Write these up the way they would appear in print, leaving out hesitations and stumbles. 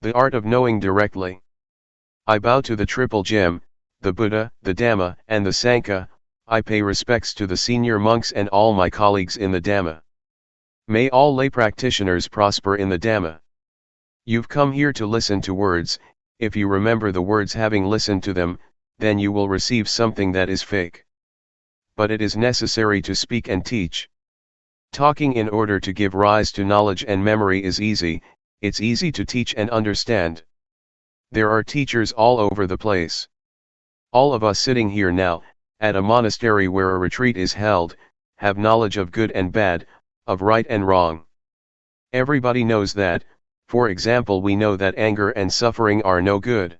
The art of knowing directly. I bow to the triple gem, the Buddha, the Dhamma, and the Sangha. I pay respects to the senior monks and all my colleagues in the Dhamma. May all lay practitioners prosper in the Dhamma. You've come here to listen to words. If you remember the words having listened to them, then you will receive something that is fake. But it is necessary to speak and teach. Talking in order to give rise to knowledge and memory is easy. It's easy to teach and understand. There are teachers all over the place. All of us sitting here now, at a monastery where a retreat is held, have knowledge of good and bad, of right and wrong. Everybody knows that. For example, we know that anger and suffering are no good.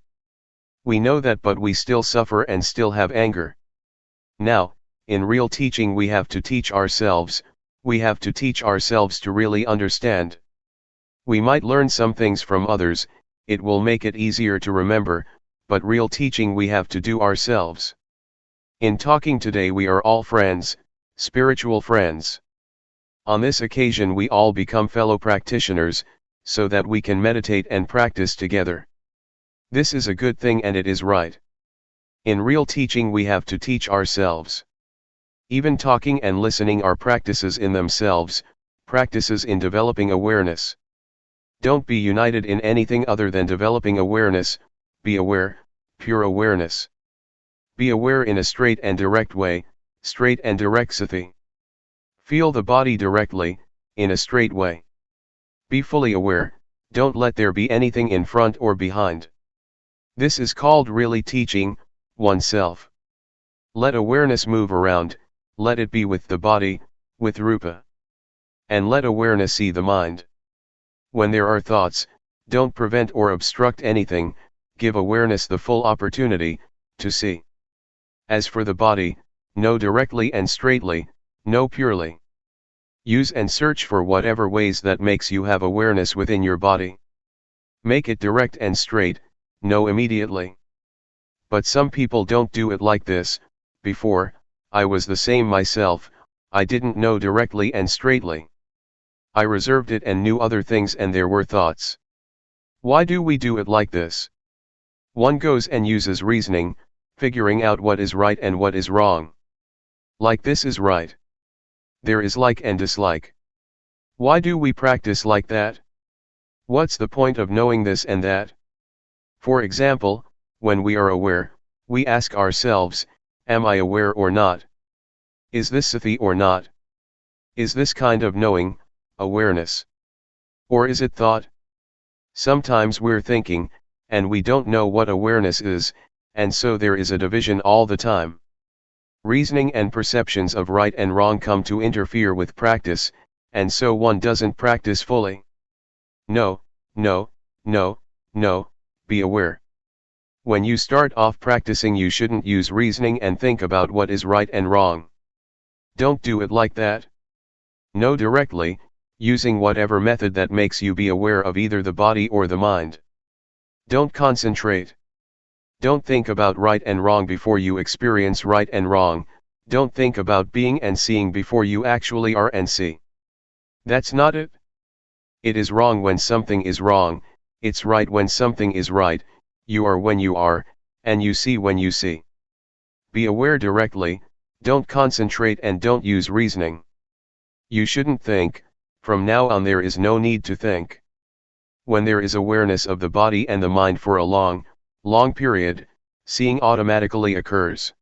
We know that, but we still suffer and still have anger. Now, in real teaching we have to teach ourselves, we have to teach ourselves to really understand. We might learn some things from others, it will make it easier to remember, but real teaching we have to do ourselves. In talking today we are all friends, spiritual friends. On this occasion we all become fellow practitioners, so that we can meditate and practice together. This is a good thing and it is right. In real teaching we have to teach ourselves. Even talking and listening are practices in themselves, practices in developing awareness. Don't be united in anything other than developing awareness. Be aware, pure awareness. Be aware in a straight and direct way, straight and direct sati. Feel the body directly, in a straight way. Be fully aware, don't let there be anything in front or behind. This is called really teaching oneself. Let awareness move around, let it be with the body, with rupa. And let awareness see the mind. When there are thoughts, don't prevent or obstruct anything, give awareness the full opportunity, to see. As for the body, know directly and straightly, know purely. Use and search for whatever ways that makes you have awareness within your body. Make it direct and straight, know immediately. But some people don't do it like this. Before, I was the same myself, I didn't know directly and straightly. I reserved it and knew other things and there were thoughts. Why do we do it like this? One goes and uses reasoning, figuring out what is right and what is wrong. Like this is right. There is like and dislike. Why do we practice like that? What's the point of knowing this and that? For example, when we are aware, we ask ourselves, am I aware or not? Is this sati or not? Is this kind of knowing, awareness? Or is it thought? Sometimes we're thinking, and we don't know what awareness is, and so there is a division all the time. Reasoning and perceptions of right and wrong come to interfere with practice, and so one doesn't practice fully. No, no, no, no, be aware. When you start off practicing you shouldn't use reasoning and think about what is right and wrong. Don't do it like that. Know directly, using whatever method that makes you be aware of either the body or the mind. Don't concentrate. Don't think about right and wrong before you experience right and wrong, don't think about being and seeing before you actually are and see. That's not it. It is wrong when something is wrong, it's right when something is right, you are when you are, and you see when you see. Be aware directly, don't concentrate and don't use reasoning. You shouldn't think, from now on there is no need to think. When there is awareness of the body and the mind for a long period, seeing automatically occurs.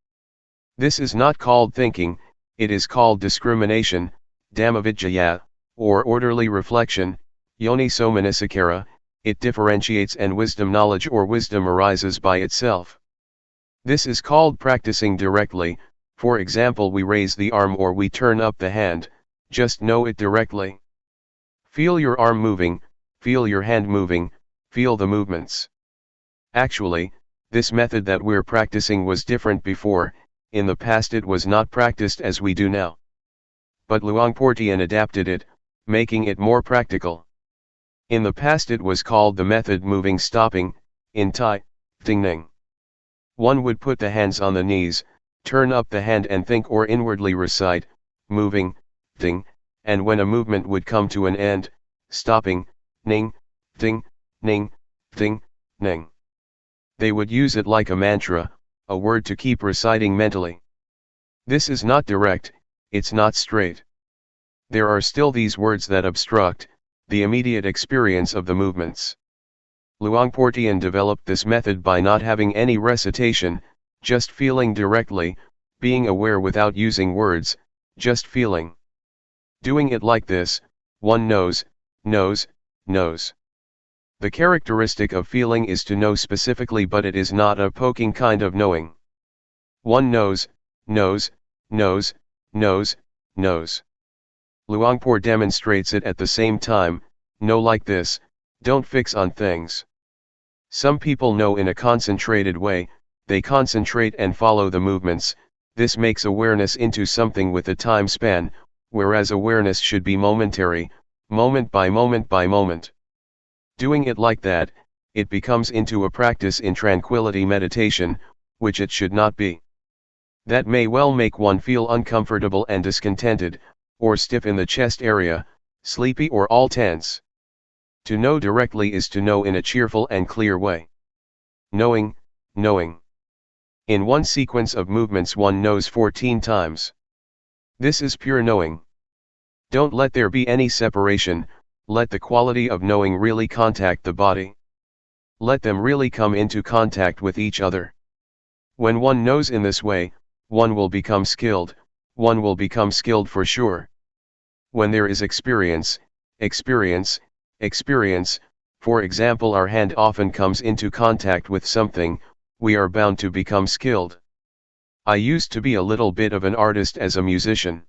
This is not called thinking, it is called discrimination, Dhammavidyaya, or orderly reflection, Yoniso manasikara. It differentiates and wisdom knowledge or wisdom arises by itself. This is called practicing directly. For example, we raise the arm or we turn up the hand, just know it directly. Feel your arm moving, feel your hand moving, feel the movements. Actually, this method that we're practicing was different before. In the past it was not practiced as we do now. But Luangpor Teean adapted it, making it more practical. In the past it was called the method moving stopping, in Thai, Ting Ning. One would put the hands on the knees, turn up the hand and think or inwardly recite, moving, ting, and when a movement would come to an end, stopping, ning, ting, ning, ting, ning. They would use it like a mantra, a word to keep reciting mentally. This is not direct, it's not straight. There are still these words that obstruct the immediate experience of the movements. Luangpor Teean developed this method by not having any recitation, just feeling directly, being aware without using words, just feeling. Doing it like this, one knows. The characteristic of feeling is to know specifically, but it is not a poking kind of knowing. One knows. Luangpor demonstrates it at the same time, know like this, don't fix on things. Some people know in a concentrated way, they concentrate and follow the movements, this makes awareness into something with a time span, whereas awareness should be momentary, moment by moment by moment. Doing it like that, it becomes into a practice in tranquility meditation, which it should not be. That may well make one feel uncomfortable and discontented, or stiff in the chest area, sleepy or all tense. To know directly is to know in a cheerful and clear way. Knowing. In one sequence of movements one knows 14 times. This is pure knowing. Don't let there be any separation, let the quality of knowing really contact the body. Let them really come into contact with each other. When one knows in this way, one will become skilled for sure. When there is experience, for example, our hand often comes into contact with something, we are bound to become skilled. I used to be a little bit of an artist as a musician.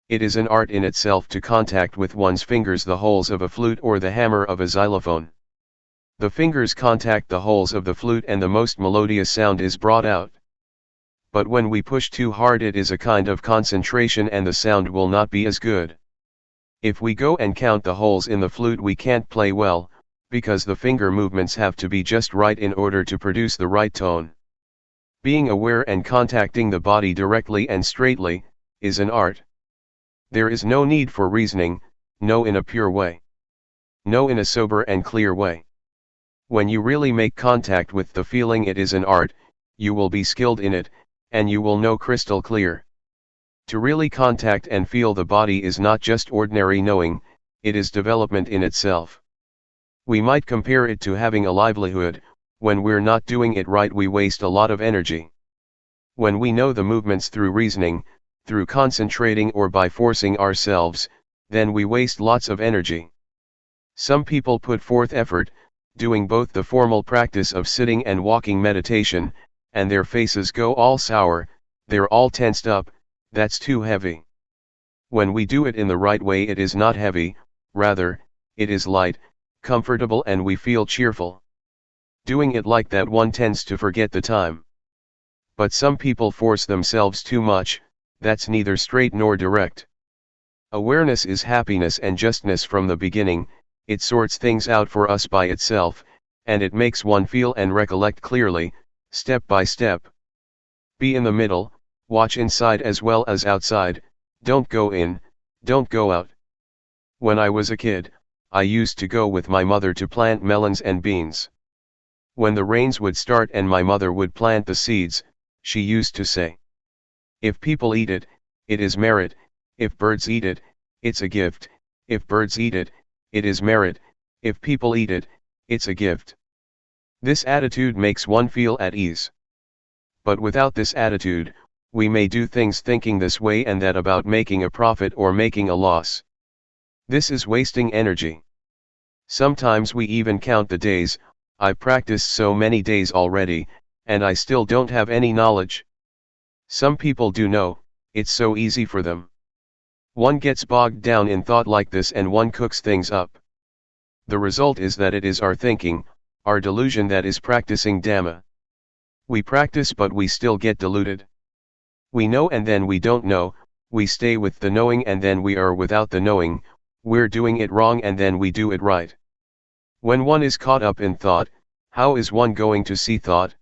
It is an art in itself to contact with one's fingers the holes of a flute or the hammer of a xylophone. The fingers contact the holes of the flute and the most melodious sound is brought out. But when we push too hard it is a kind of concentration and the sound will not be as good. If we go and count the holes in the flute we can't play well, because the finger movements have to be just right in order to produce the right tone. Being aware and contacting the body directly and straightly, is an art. There is no need for reasoning, know in a pure way. Know in a sober and clear way. When you really make contact with the feeling it is an art, you will be skilled in it, and you will know crystal clear. To really contact and feel the body is not just ordinary knowing, it is development in itself. We might compare it to having a livelihood. When we're not doing it right we waste a lot of energy. When we know the movements through reasoning, through concentrating or by forcing ourselves, then we waste lots of energy. Some people put forth effort, doing both the formal practice of sitting and walking meditation, and their faces go all sour, they're all tensed up, that's too heavy. When we do it in the right way it is not heavy, rather, it is light, comfortable and we feel cheerful. Doing it like that one tends to forget the time. But some people force themselves too much, that's neither straight nor direct. Awareness is happiness and justness from the beginning, it sorts things out for us by itself, and it makes one feel and recollect clearly, step by step. Be in the middle, watch inside as well as outside, don't go in, don't go out. When I was a kid, I used to go with my mother to plant melons and beans. When the rains would start and my mother would plant the seeds, she used to say, "If people eat it, it is merit, if birds eat it, it's a gift, if birds eat it, it is merit, if people eat it, it's a gift." This attitude makes one feel at ease. But without this attitude, we may do things thinking this way and that about making a profit or making a loss. This is wasting energy. Sometimes we even count the days, I practiced so many days already, and I still don't have any knowledge. Some people do know, it's so easy for them. One gets bogged down in thought like this and one cooks things up. The result is that it is our thinking, our delusion that is practicing Dhamma. We practice but we still get deluded. We know and then we don't know, we stay with the knowing and then we are without the knowing, we're doing it wrong and then we do it right. When one is caught up in thought, how is one going to see thought?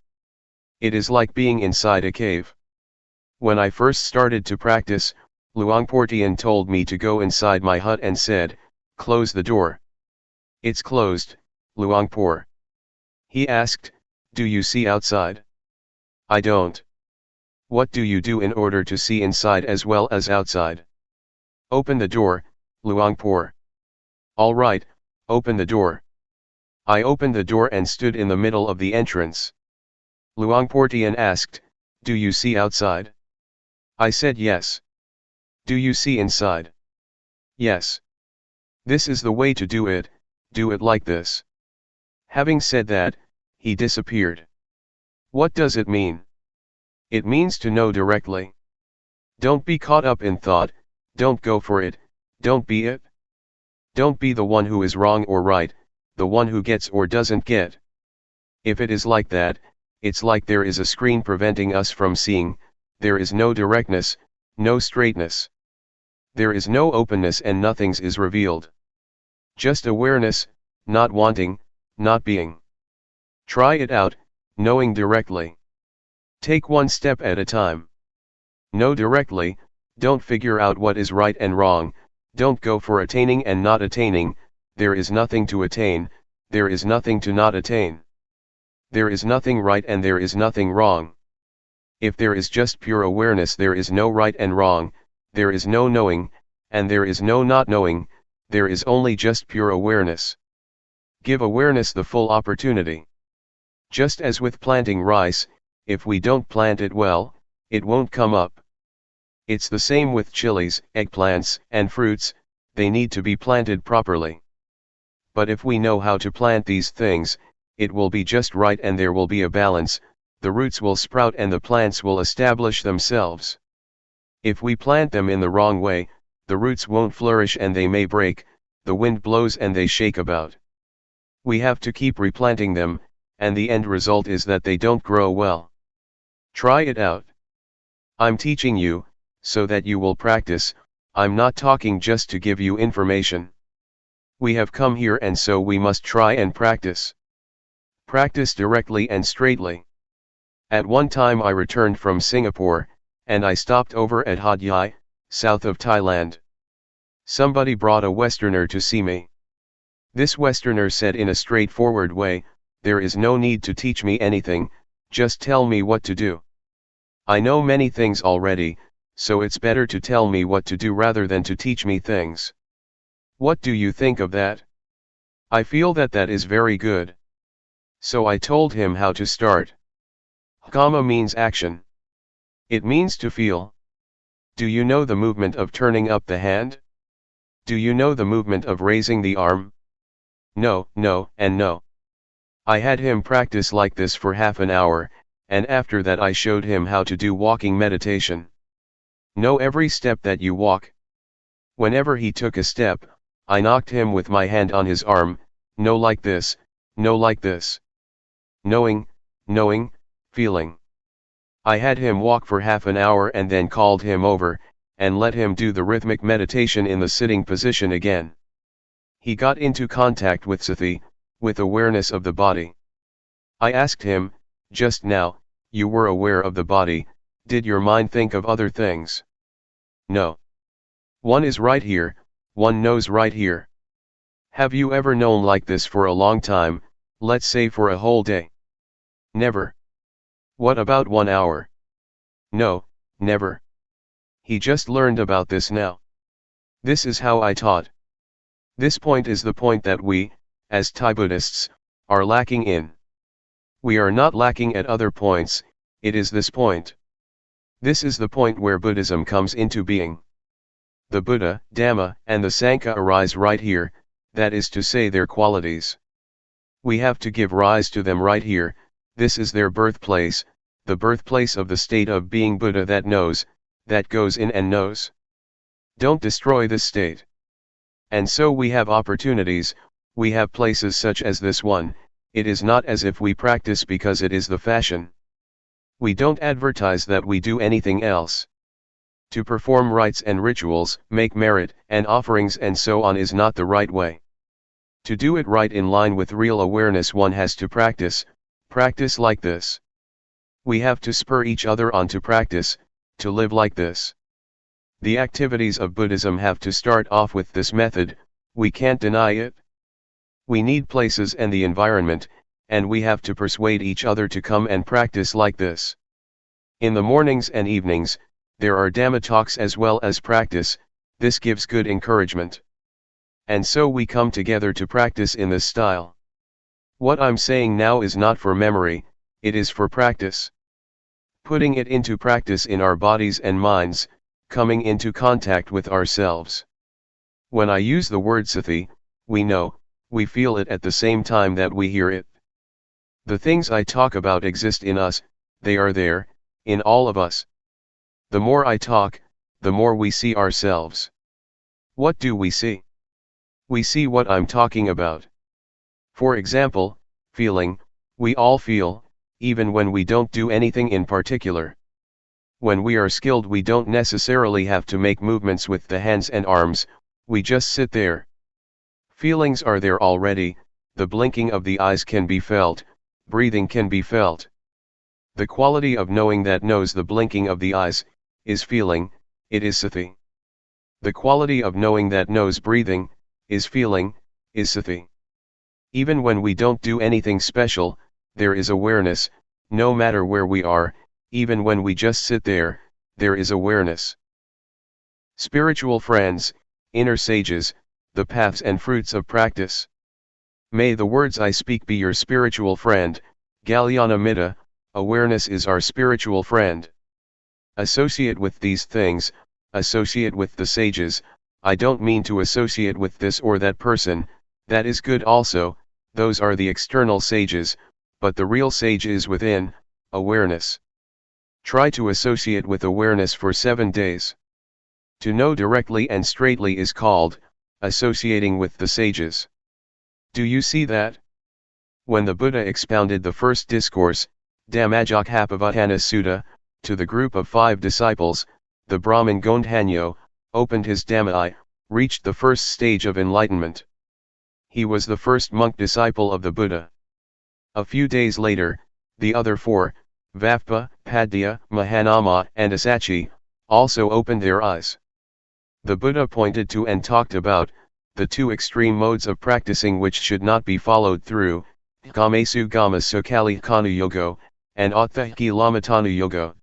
It is like being inside a cave. When I first started to practice, Luangpor Teean told me to go inside my hut and said, "Close the door." "It's closed, Luangpor." He asked, "Do you see outside?" "I don't." "What do you do in order to see inside as well as outside?" "Open the door, Luangpor." "All right, open the door." I opened the door and stood in the middle of the entrance. Luangpor Teean asked, "Do you see outside?" I said yes. "Do you see inside?" "Yes." "This is the way to do it like this." Having said that, he disappeared. What does it mean? It means to know directly. Don't be caught up in thought, don't go for it, don't be it. Don't be the one who is wrong or right, the one who gets or doesn't get. If it is like that, it's like there is a screen preventing us from seeing, there is no directness, no straightness. There is no openness and nothing is revealed. Just awareness, not wanting, not being. Try it out, knowing directly. Take one step at a time. Know directly, don't figure out what is right and wrong, don't go for attaining and not attaining, there is nothing to attain, there is nothing to not attain. There is nothing right and there is nothing wrong. If there is just pure awareness, there is no right and wrong, there is no knowing, and there is no not knowing, there is only just pure awareness. Give awareness the full opportunity. Just as with planting rice, if we don't plant it well, it won't come up. It's the same with chilies, eggplants, and fruits, they need to be planted properly. But if we know how to plant these things, it will be just right and there will be a balance, the roots will sprout and the plants will establish themselves. If we plant them in the wrong way, the roots won't flourish and they may break, the wind blows and they shake about. We have to keep replanting them, and the end result is that they don't grow well. Try it out. I'm teaching you, so that you will practice, I'm not talking just to give you information. We have come here and so we must try and practice. Practice directly and straightly. At one time I returned from Singapore, and I stopped over at Hat Yai, south of Thailand. Somebody brought a Westerner to see me. This Westerner said in a straightforward way, "There is no need to teach me anything, just tell me what to do. I know many things already, so it's better to tell me what to do rather than to teach me things." What do you think of that? I feel that that is very good. So I told him how to start. Kamma means action. It means to feel. Do you know the movement of turning up the hand? Do you know the movement of raising the arm? No, no, and no. I had him practice like this for half an hour, and after that I showed him how to do walking meditation. Know every step that you walk. Whenever he took a step, I knocked him with my hand on his arm, no like this, no like this. Knowing, knowing, feeling. I had him walk for half an hour and then called him over, and let him do the rhythmic meditation in the sitting position again. He got into contact with sati, with awareness of the body. I asked him, "Just now, you were aware of the body, did your mind think of other things?" "No. One is right here, one knows right here." "Have you ever known like this for a long time, let's say for a whole day?" "Never." "What about 1 hour?" "No, never." He just learned about this now. This is how I taught. This point is the point that we, as Thai Buddhists, are lacking in. We are not lacking at other points, it is this point. This is the point where Buddhism comes into being. The Buddha, Dhamma, and the Sangha arise right here, that is to say their qualities. We have to give rise to them right here, this is their birthplace, the birthplace of the state of being Buddha that knows, that goes in and knows. Don't destroy this state. And so we have opportunities, we have places such as this one. It is not as if we practice because it is the fashion. We don't advertise that we do anything else. To perform rites and rituals, make merit and offerings and so on is not the right way. To do it right in line with real awareness, one has to practice like this. We have to spur each other on to practice, to live like this. The activities of Buddhism have to start off with this method, we can't deny it. We need places and the environment, and we have to persuade each other to come and practice like this. In the mornings and evenings, there are Dhamma talks as well as practice, this gives good encouragement. And so we come together to practice in this style. What I'm saying now is not for memory, it is for practice. Putting it into practice in our bodies and minds, coming into contact with ourselves. When I use the word sati, we know, we feel it at the same time that we hear it. The things I talk about exist in us, they are there, in all of us. The more I talk, the more we see ourselves. What do we see? We see what I'm talking about. For example, feeling, we all feel, even when we don't do anything in particular. When we are skilled, we don't necessarily have to make movements with the hands and arms, we just sit there. Feelings are there already, the blinking of the eyes can be felt, breathing can be felt. The quality of knowing that knows the blinking of the eyes, is feeling, it is sati. The quality of knowing that knows breathing, is feeling, is sati. Even when we don't do anything special, there is awareness, no matter where we are, even when we just sit there, there is awareness. Spiritual friends, inner sages, the paths and fruits of practice. May the words I speak be your spiritual friend, Galyana Mitta, awareness is our spiritual friend. Associate with these things, associate with the sages, I don't mean to associate with this or that person, that is good also, those are the external sages, but the real sage is within, awareness. Try to associate with awareness for 7 days. To know directly and straightly is called, associating with the sages. Do you see that? When the Buddha expounded the first discourse, Dhammajjokhappavatthana Sutta, to the group of 5 disciples, the Brahmin Gondhanyo, opened his Dhamma, reached the first stage of enlightenment. He was the first monk disciple of the Buddha. A few days later, the other 4, Vappa, Padya, Mahanama and Asachi, also opened their eyes. The Buddha pointed to and talked about, the 2 extreme modes of practicing which should not be followed through, Gamesu Gama Sukali Kanu Yogo, and Athaki Lamatanu Yogo.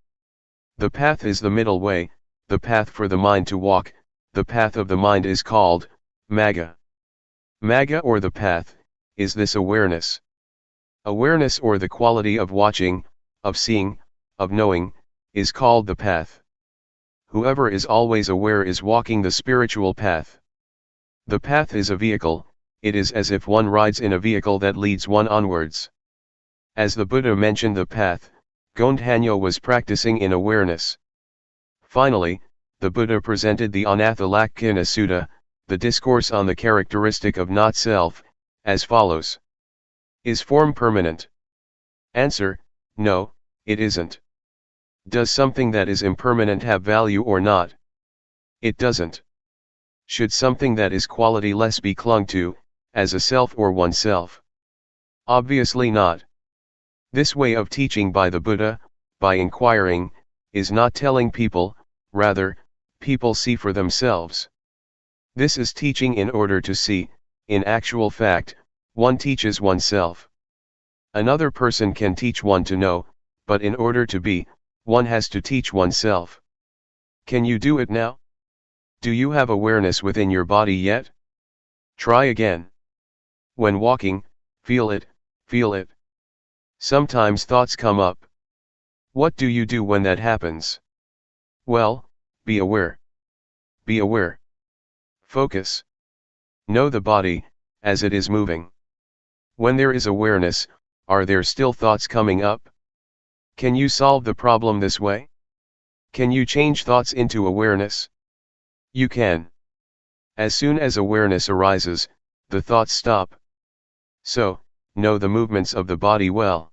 The path is the middle way, the path for the mind to walk, the path of the mind is called, Magga. Magga or the path, is this awareness. Awareness or the quality of watching, of seeing, of knowing, is called the path. Whoever is always aware is walking the spiritual path. The path is a vehicle, it is as if one rides in a vehicle that leads one onwards. As the Buddha mentioned the path, Gondhanyo was practicing in awareness. Finally, the Buddha presented the Anathalakkhana Sutta, the discourse on the characteristic of not-self, as follows. Is form permanent? Answer, no, it isn't. Does something that is impermanent have value or not? It doesn't. Should something that is quality-less be clung to, as a self or oneself? Obviously not. This way of teaching by the Buddha, by inquiring, is not telling people, rather, people see for themselves. This is teaching in order to see, in actual fact, one teaches oneself. Another person can teach one to know, but in order to be, one has to teach oneself. Can you do it now? Do you have awareness within your body yet? Try again. When walking, feel it, feel it. Sometimes thoughts come up. What do you do when that happens? Well, be aware. Be aware. Focus. Know the body, as it is moving. When there is awareness, are there still thoughts coming up? Can you solve the problem this way? Can you change thoughts into awareness? You can. As soon as awareness arises, the thoughts stop. So, know the movements of the body well.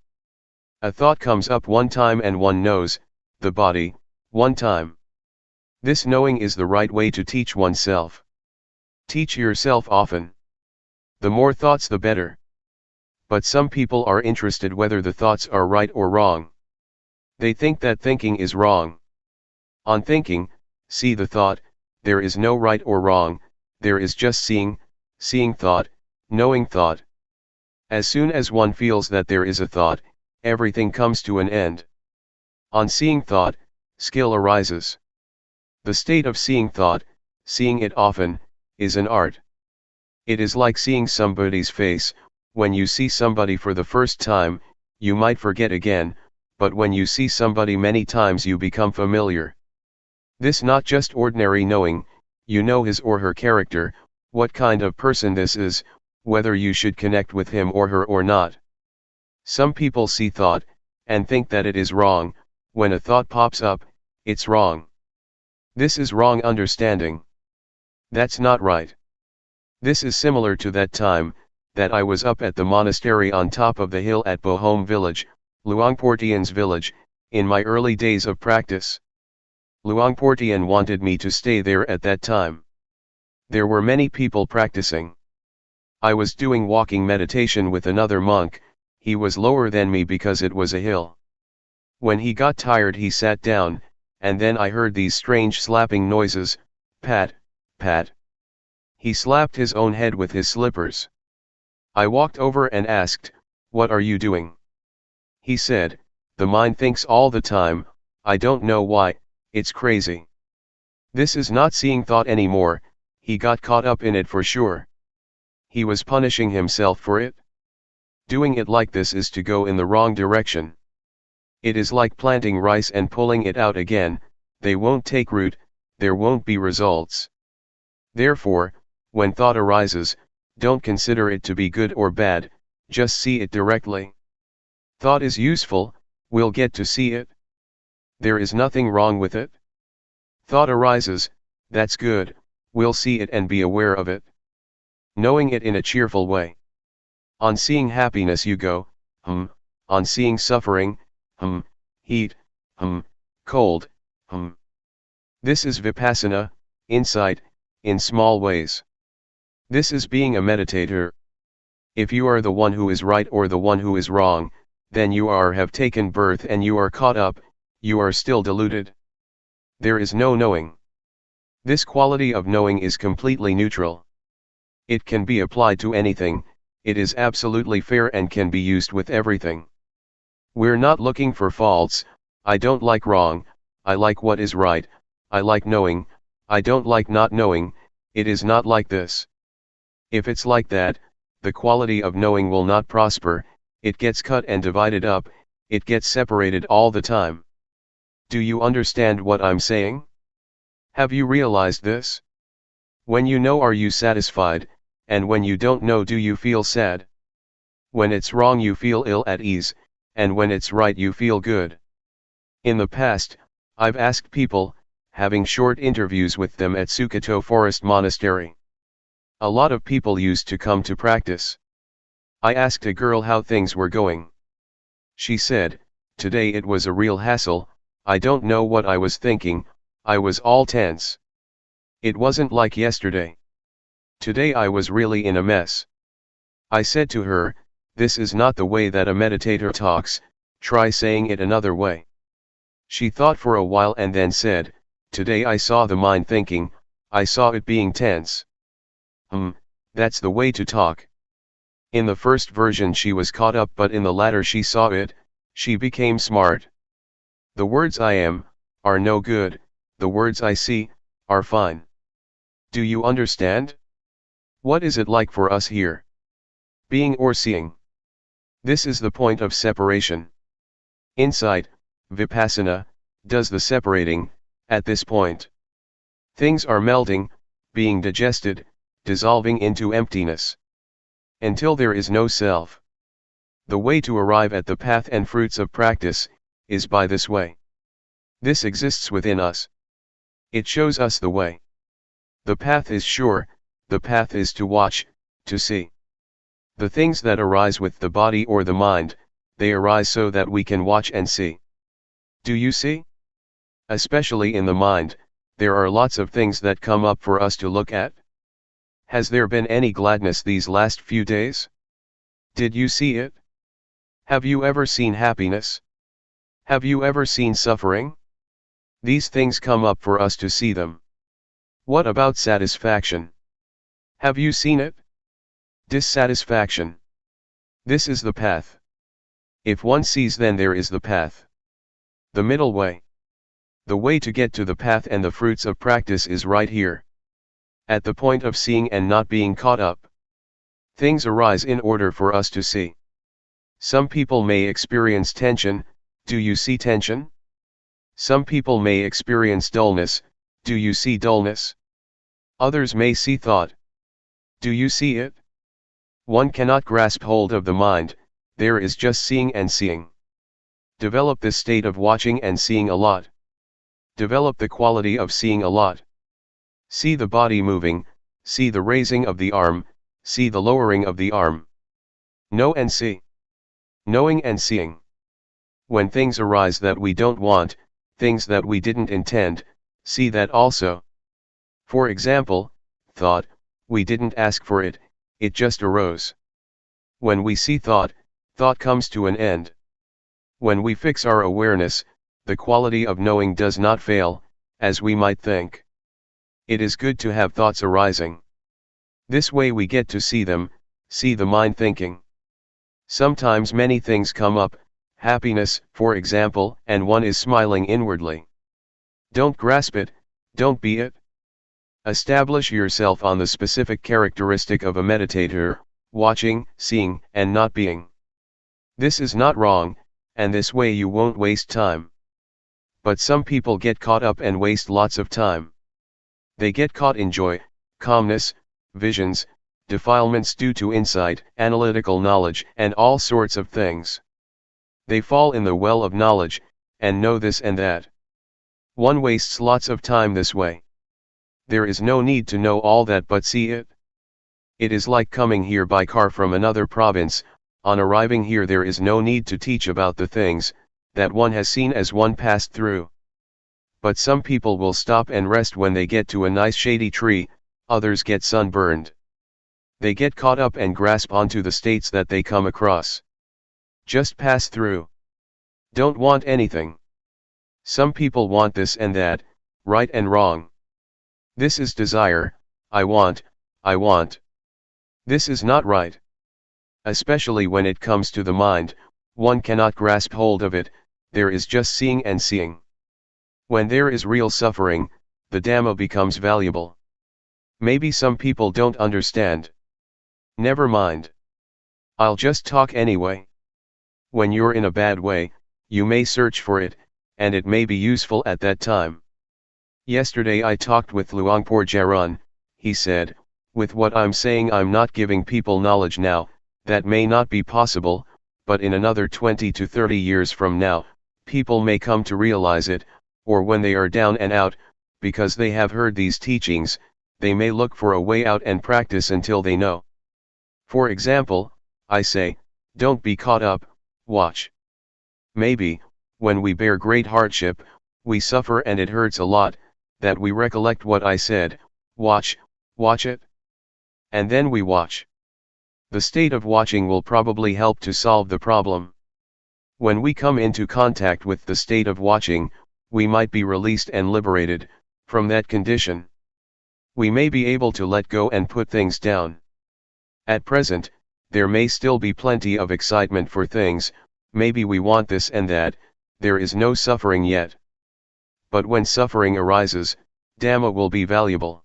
A thought comes up one time and one knows the body one time. This knowing is the right way to teach oneself. Teach yourself often. The more thoughts the better. But some people are interested whether the thoughts are right or wrong. They think that thinking is wrong. On thinking, see the thought, there is no right or wrong, there is just seeing thought, knowing thought. As soon as one feels that there is a thought, everything comes to an end. On seeing thought, skill arises. The state of seeing thought, seeing it often, is an art. It is like seeing somebody's face. When you see somebody for the first time, you might forget again, but when you see somebody many times you become familiar. This not just ordinary knowing, you know his or her character, what kind of person this is, whether you should connect with him or her or not. Some people see thought, and think that it is wrong. When a thought pops up, it's wrong. This is wrong understanding. That's not right. This is similar to that time that I was up at the monastery on top of the hill at Bohom village, Luangpor Teean's village, in my early days of practice. Luangpor Teean wanted me to stay there at that time. There were many people practicing. I was doing walking meditation with another monk. He was lower than me because it was a hill. When he got tired he sat down, and then I heard these strange slapping noises, pat, pat. He slapped his own head with his slippers. I walked over and asked, "What are you doing?" He said, "The mind thinks all the time, I don't know why, it's crazy." This is not seeing thought anymore, he got caught up in it for sure. He was punishing himself for it. Doing it like this is to go in the wrong direction. It is like planting rice and pulling it out again, they won't take root, there won't be results. Therefore, when thought arises, don't consider it to be good or bad, just see it directly. Thought is useful, we'll get to see it. There is nothing wrong with it. Thought arises, that's good, we'll see it and be aware of it. Knowing it in a cheerful way. On seeing happiness you go, on seeing suffering, heat, cold, This is Vipassana, insight, in small ways. This is being a meditator. If you are the one who is right or the one who is wrong, then you have taken birth and you are caught up, you are still deluded. There is no knowing. This quality of knowing is completely neutral. It can be applied to anything, it is absolutely fair and can be used with everything. We're not looking for faults, I don't like wrong, I like what is right, I like knowing, I don't like not knowing, it is not like this. If it's like that, the quality of knowing will not prosper, it gets cut and divided up, it gets separated all the time. Do you understand what I'm saying? Have you realized this? When you know, are you satisfied, and when you don't know, do you feel sad? When it's wrong you feel ill at ease, and when it's right you feel good. In the past, I've asked people, having short interviews with them at Sukato Forest Monastery. A lot of people used to come to practice. I asked a girl how things were going. She said, "Today it was a real hassle, I don't know what I was thinking, I was all tense. It wasn't like yesterday. Today I was really in a mess." I said to her, "This is not the way that a meditator talks, try saying it another way." She thought for a while and then said, "Today I saw the mind thinking, I saw it being tense." That's the way to talk. In the first version she was caught up, but in the latter she saw it, she became smart. The words I am, are no good, the words I see, are fine. Do you understand? What is it like for us here? Being or seeing? This is the point of separation. Insight, Vipassana, does the separating, at this point. Things are melting, being digested, dissolving into emptiness. Until there is no self. The way to arrive at the path and fruits of practice, is by this way. This exists within us. It shows us the way. The path is sure, the path is to watch, to see. The things that arise with the body or the mind, they arise so that we can watch and see. Do you see? Especially in the mind, there are lots of things that come up for us to look at. Has there been any gladness these last few days? Did you see it? Have you ever seen happiness? Have you ever seen suffering? These things come up for us to see them. What about satisfaction? Have you seen it? Dissatisfaction. This is the path. If one sees, then there is the path. The middle way. The way to get to the path and the fruits of practice is right here. At the point of seeing and not being caught up. Things arise in order for us to see. Some people may experience tension. Do you see tension? Some people may experience dullness. Do you see dullness? Others may see thought. Do you see it? One cannot grasp hold of the mind, there is just seeing and seeing. Develop this state of watching and seeing a lot. Develop the quality of seeing a lot. See the body moving, see the raising of the arm, see the lowering of the arm. Know and see. Knowing and seeing. When things arise that we don't want, things that we didn't intend, see that also. For example, thought, we didn't ask for it, it just arose. When we see thought, thought comes to an end. When we fix our awareness, the quality of knowing does not fail, as we might think. It is good to have thoughts arising. This way we get to see them, see the mind thinking. Sometimes many things come up, happiness, for example, and one is smiling inwardly. Don't grasp it, don't be it. Establish yourself on the specific characteristic of a meditator, watching, seeing, and not being. This is not wrong, and this way you won't waste time. But some people get caught up and waste lots of time. They get caught in joy, calmness, visions, defilements due to insight, analytical knowledge, and all sorts of things. They fall in the well of knowledge, and know this and that. One wastes lots of time this way. There is no need to know all that but see it. It is like coming here by car from another province. On arriving here there is no need to teach about the things that one has seen as one passed through. But some people will stop and rest when they get to a nice shady tree, others get sunburned. They get caught up and grasp onto the states that they come across. Just pass through. Don't want anything. Some people want this and that, right and wrong. This is desire, I want. This is not right. Especially when it comes to the mind, one cannot grasp hold of it, there is just seeing and seeing. When there is real suffering, the Dhamma becomes valuable. Maybe some people don't understand. Never mind. I'll just talk anyway. When you're in a bad way, you may search for it, and it may be useful at that time. Yesterday I talked with Luangpor Teean. He said, with what I'm saying I'm not giving people knowledge now, that may not be possible, but in another 20 to 30 years from now, people may come to realize it, or when they are down and out, because they have heard these teachings, they may look for a way out and practice until they know. For example, I say, don't be caught up, watch. Maybe, when we bear great hardship, we suffer and it hurts a lot, that we recollect what I said, watch it. And then we watch. The state of watching will probably help to solve the problem. When we come into contact with the state of watching, we might be released and liberated from that condition. We may be able to let go and put things down. At present, there may still be plenty of excitement for things, maybe we want this and that, there is no suffering yet. But when suffering arises, Dhamma will be valuable.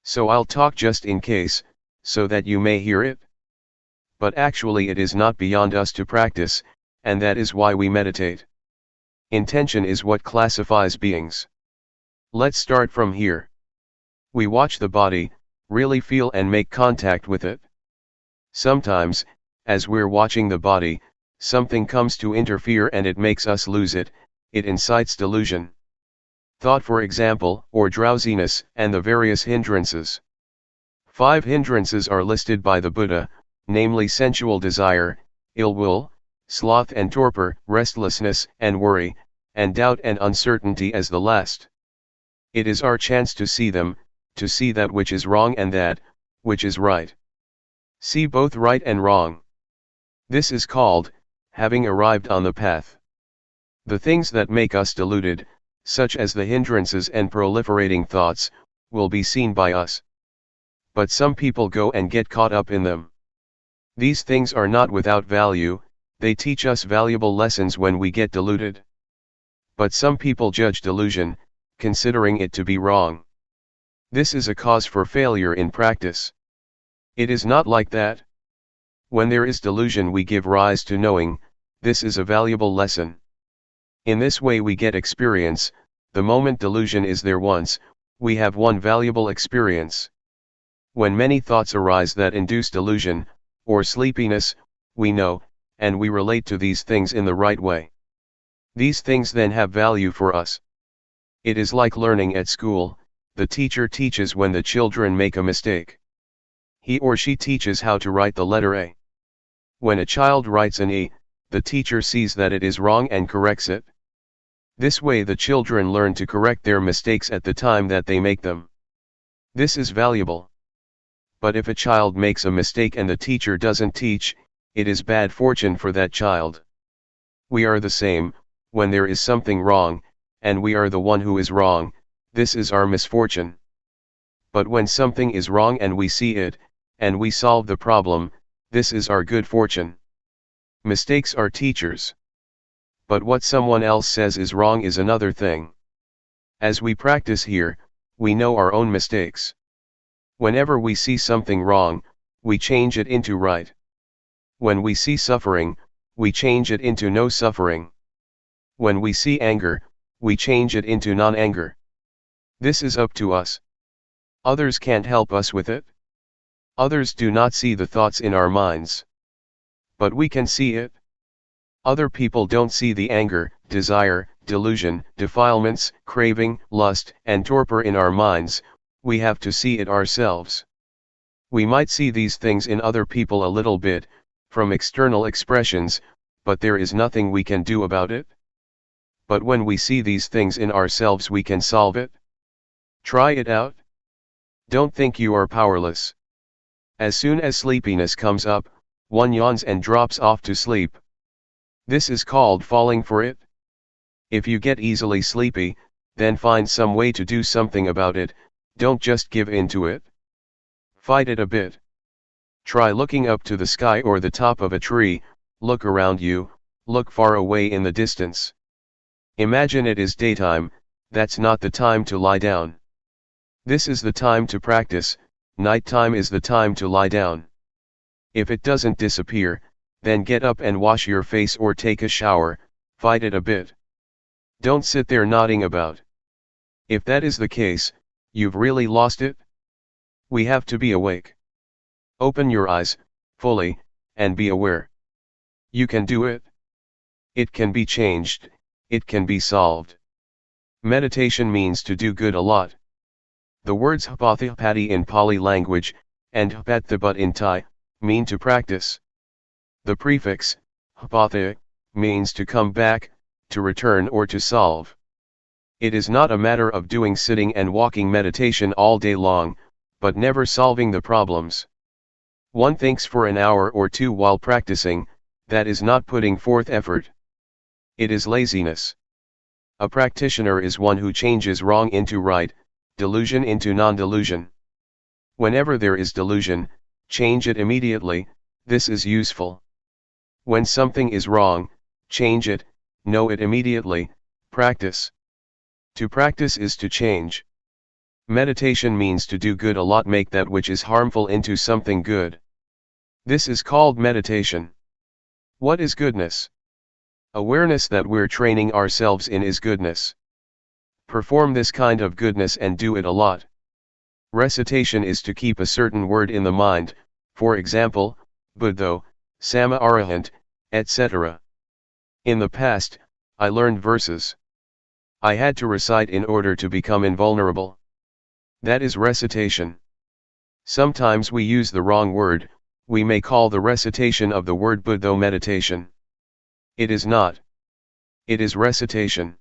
So I'll talk just in case, so that you may hear it. But actually it is not beyond us to practice, and that is why we meditate. Intention is what classifies beings. Let's start from here. We watch the body, really feel and make contact with it. Sometimes, as we're watching the body, something comes to interfere and it makes us lose it, it incites delusion. thought for example, or drowsiness, and the various hindrances. 5 hindrances are listed by the Buddha, namely sensual desire, ill will, sloth and torpor, restlessness and worry, and doubt and uncertainty as the last. It is our chance to see them, to see that which is wrong and that which is right. See both right and wrong. This is called having arrived on the path. The things that make us deluded, such as the hindrances and proliferating thoughts, will be seen by us. But some people go and get caught up in them. These things are not without value, they teach us valuable lessons when we get deluded. But some people judge delusion, considering it to be wrong. This is a cause for failure in practice. It is not like that. When there is delusion we give rise to knowing, this is a valuable lesson. In this way we get experience, the moment delusion is there once, we have one valuable experience. When many thoughts arise that induce delusion, or sleepiness, we know, and we relate to these things in the right way. These things then have value for us. It is like learning at school, the teacher teaches when the children make a mistake. He or she teaches how to write the letter A. When a child writes an E, the teacher sees that it is wrong and corrects it. This way the children learn to correct their mistakes at the time that they make them. This is valuable. But if a child makes a mistake and the teacher doesn't teach, it is bad fortune for that child. We are the same, when there is something wrong, and we are the one who is wrong, this is our misfortune. But when something is wrong and we see it, and we solve the problem, this is our good fortune. Mistakes are teachers. But what someone else says is wrong is another thing. As we practice here, we know our own mistakes. Whenever we see something wrong, we change it into right. When we see suffering, we change it into no suffering. When we see anger, we change it into non-anger. This is up to us. Others can't help us with it. Others do not see the thoughts in our minds. But we can see it. Other people don't see the anger, desire, delusion, defilements, craving, lust, and torpor in our minds. We have to see it ourselves. We might see these things in other people a little bit, from external expressions, but there is nothing we can do about it. But when we see these things in ourselves we can solve it. Try it out. Don't think you are powerless. As soon as sleepiness comes up, one yawns and drops off to sleep. This is called falling for it. If you get easily sleepy, then find some way to do something about it. Don't just give in to it. Fight it a bit. Try looking up to the sky or the top of a tree, look around you, look far away in the distance. Imagine it is daytime, that's not the time to lie down. This is the time to practice, nighttime is the time to lie down. If it doesn't disappear, then get up and wash your face or take a shower, fight it a bit. Don't sit there nodding about. If that is the case, you've really lost it. We have to be awake. Open your eyes, fully, and be aware. You can do it. It can be changed, it can be solved. Meditation means to do good a lot. The words hapathipati in Pali language, and hapathipat in Thai, mean to practice. The prefix, hapatha, means to come back, to return or to solve. It is not a matter of doing sitting and walking meditation all day long, but never solving the problems. One thinks for an hour or two while practicing, that is not putting forth effort. It is laziness. A practitioner is one who changes wrong into right, delusion into non-delusion. Whenever there is delusion, change it immediately, this is useful. When something is wrong, change it, know it immediately, practice. To practice is to change. Meditation means to do good a lot, make that which is harmful into something good. This is called meditation. What is goodness? Awareness that we're training ourselves in is goodness. Perform this kind of goodness and do it a lot. Recitation is to keep a certain word in the mind, for example, Buddho, Sama Arahant, etc. In the past, I learned verses. I had to recite in order to become invulnerable. That is recitation. Sometimes we use the wrong word, we may call the recitation of the word Buddha meditation. It is not. It is recitation.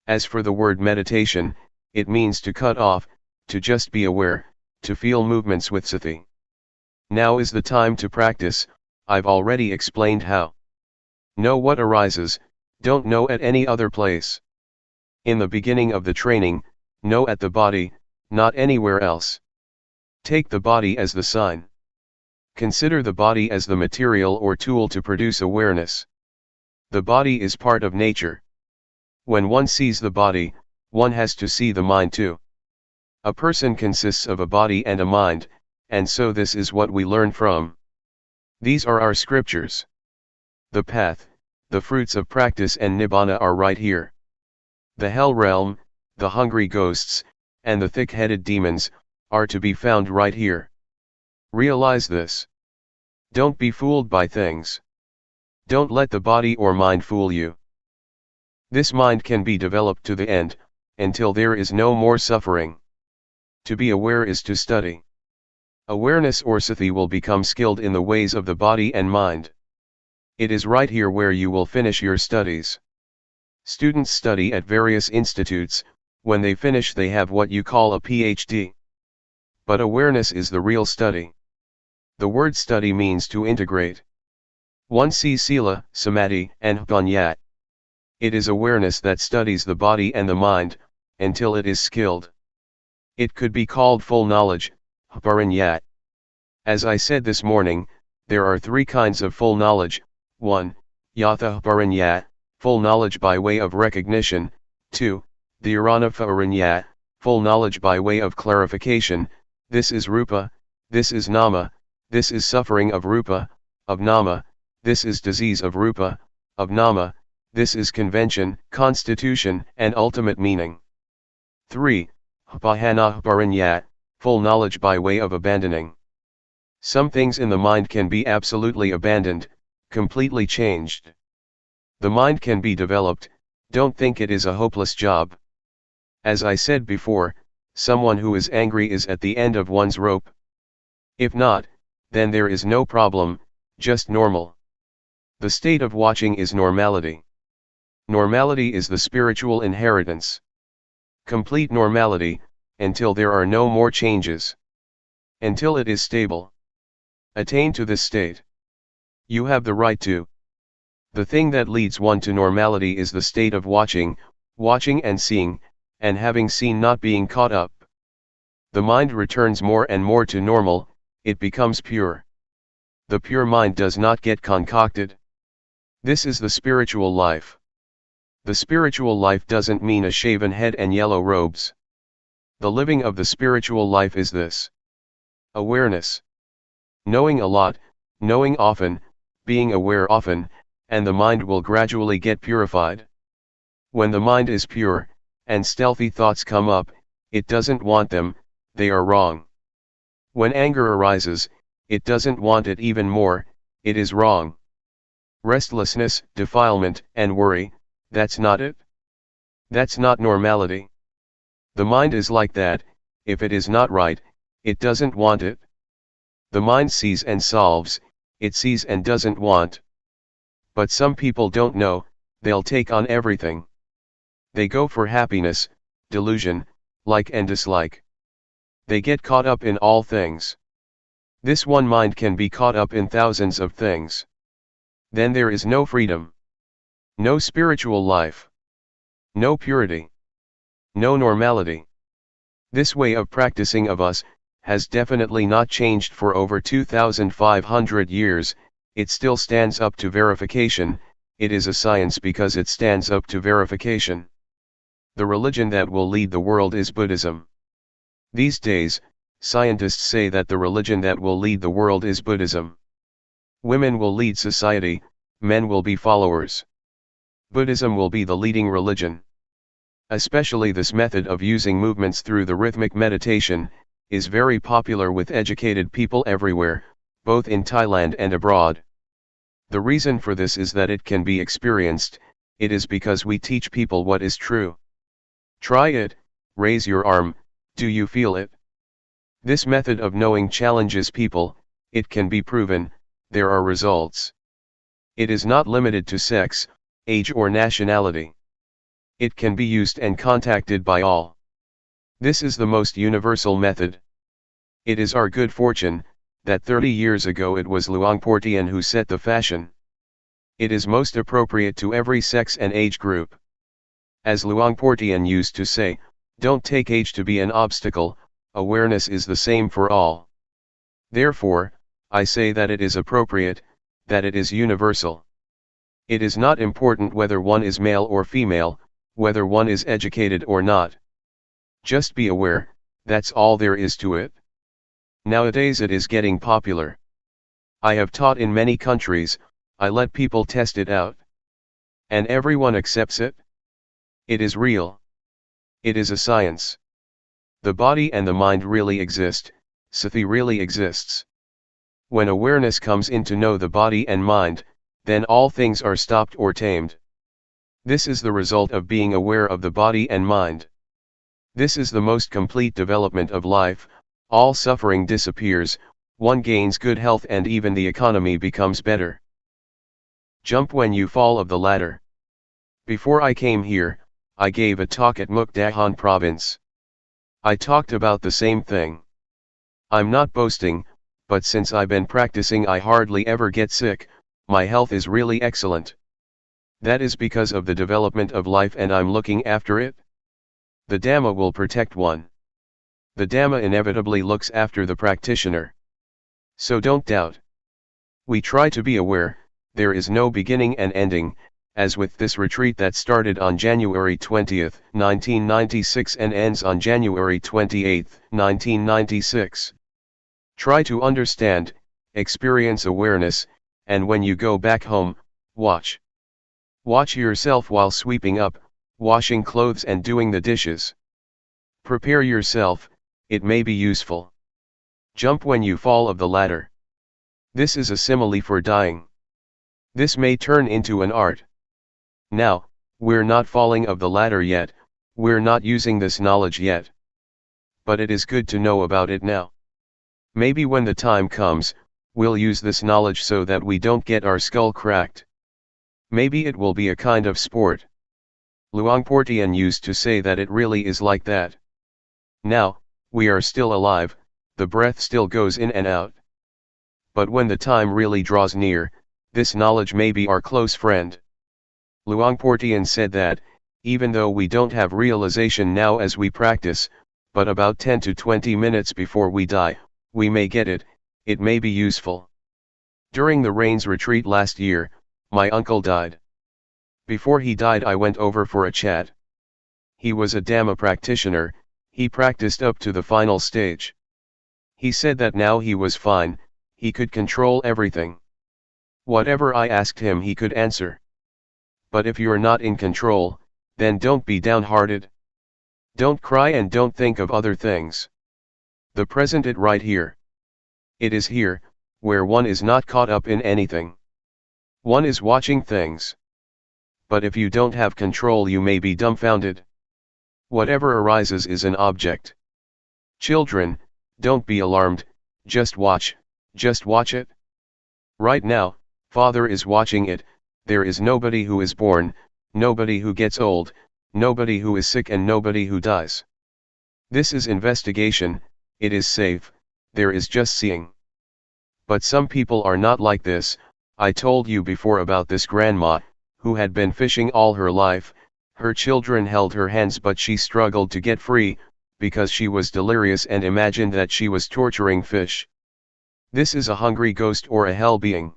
As for the word meditation, it means to cut off, to just be aware, to feel movements with sati. Now is the time to practice. I've already explained how. Know what arises, don't know at any other place. In the beginning of the training, know at the body, not anywhere else. Take the body as the sign. Consider the body as the material or tool to produce awareness. The body is part of nature. When one sees the body, one has to see the mind too. A person consists of a body and a mind, and so this is what we learn from. These are our scriptures. The path, the fruits of practice and nibbana are right here. The hell realm, the hungry ghosts, and the thick-headed demons, are to be found right here. Realize this. Don't be fooled by things. Don't let the body or mind fool you. This mind can be developed to the end, until there is no more suffering. To be aware is to study. Awareness or sati will become skilled in the ways of the body and mind. It is right here where you will finish your studies. Students study at various institutes, when they finish they have what you call a PhD. But awareness is the real study. The word study means to integrate. One sees sila, samadhi, and jnana. It is awareness that studies the body and the mind, until it is skilled. It could be called full knowledge, parinyat. As I said this morning, there are three kinds of full knowledge. 1. Yatha parinyat, full knowledge by way of recognition. 2. Dhyana parinyat, full knowledge by way of clarification. This is rupa, this is nama, this is suffering of rupa, of nama, this is disease of rupa, of nama, this is convention, constitution, and ultimate meaning. 3. Bhajana parinyat, full knowledge by way of abandoning. Some things in the mind can be absolutely abandoned, completely changed. The mind can be developed, don't think it is a hopeless job. As I said before, someone who is angry is at the end of one's rope. If not, then there is no problem, just normal. The state of watching is normality. Normality is the spiritual inheritance. Complete normality, until there are no more changes. Until it is stable. Attain to this state. You have the right to. The thing that leads one to normality is the state of watching and seeing, and having seen not being caught up. The mind returns more and more to normal, it becomes pure. The pure mind does not get concocted. This is the spiritual life. The spiritual life doesn't mean a shaven head and yellow robes. The living of the spiritual life is this. Awareness. Knowing a lot, knowing often, being aware often, and the mind will gradually get purified. When the mind is pure, and stealthy thoughts come up, it doesn't want them, they are wrong. When anger arises, it doesn't want it even more, it is wrong. Restlessness, defilement, and worry, that's not it. That's not normality. The mind is like that, if it is not right, it doesn't want it. The mind sees and solves, it sees and doesn't want. But some people don't know, they'll take on everything. They go for happiness, delusion, like and dislike. They get caught up in all things. This one mind can be caught up in thousands of things. Then there is no freedom. No spiritual life. No purity. No normality. This way of practicing of us, has definitely not changed for over 2,500 years, it still stands up to verification, it is a science because it stands up to verification. The religion that will lead the world is Buddhism. These days, scientists say that the religion that will lead the world is Buddhism. Women will lead society, men will be followers. Buddhism will be the leading religion. Especially this method of using movements through the rhythmic meditation, is very popular with educated people everywhere, both in Thailand and abroad. The reason for this is that it can be experienced, it is because we teach people what is true. Try it, raise your arm, do you feel it? This method of knowing challenges people, it can be proven, there are results. It is not limited to sex, age or nationality. It can be used and contacted by all. This is the most universal method. It is our good fortune, that 30 years ago it was Luangpor Teean who set the fashion. It is most appropriate to every sex and age group. As Luangpor Teean used to say, don't take age to be an obstacle, awareness is the same for all. Therefore, I say that it is appropriate, that it is universal. It is not important whether one is male or female, whether one is educated or not. Just be aware, that's all there is to it. Nowadays it is getting popular. I have taught in many countries, I let people test it out. And everyone accepts it. It is real. It is a science. The body and the mind really exist, sati really exists. When awareness comes in to know the body and mind, then all things are stopped or tamed. This is the result of being aware of the body and mind. This is the most complete development of life, all suffering disappears, one gains good health and even the economy becomes better. Jump when you fall of the ladder. Before I came here, I gave a talk at Mukdahan province. I talked about the same thing. I'm not boasting, but since I've been practicing I hardly ever get sick, my health is really excellent. That is because of the development of life and I'm looking after it. The Dhamma will protect one. The Dhamma inevitably looks after the practitioner. So don't doubt. We try to be aware, there is no beginning and ending, as with this retreat that started on January 20, 1996 and ends on January 28, 1996. Try to understand, experience awareness, and when you go back home, watch. Watch yourself while sweeping up, washing clothes and doing the dishes. Prepare yourself, it may be useful. Jump when you fall of the ladder. This is a simile for dying. This may turn into an art. Now, we're not falling of the ladder yet, we're not using this knowledge yet. But it is good to know about it now. Maybe when the time comes, we'll use this knowledge so that we don't get our skull cracked. Maybe it will be a kind of sport. Luangpor Teean used to say that it really is like that. Now, we are still alive, the breath still goes in and out. But when the time really draws near, this knowledge may be our close friend. Luangpor Teean said that, even though we don't have realization now as we practice, but about 10 to 20 minutes before we die, we may get it, it may be useful. During the Rains retreat last year, my uncle died. Before he died I went over for a chat. He was a Dhamma practitioner, he practiced up to the final stage. He said that now he was fine, he could control everything. Whatever I asked him he could answer. But if you're not in control, then don't be downhearted. Don't cry and don't think of other things. The present it right here. It is here, where one is not caught up in anything. One is watching things. But if you don't have control you may be dumbfounded. Whatever arises is an object. Children, don't be alarmed, just watch it. Right now, Father is watching it, there is nobody who is born, nobody who gets old, nobody who is sick and nobody who dies. This is investigation, it is safe, there is just seeing. But some people are not like this. I told you before about this grandma, who had been fishing all her life, her children held her hands but she struggled to get free, because she was delirious and imagined that she was torturing fish. This is a hungry ghost or a hell being.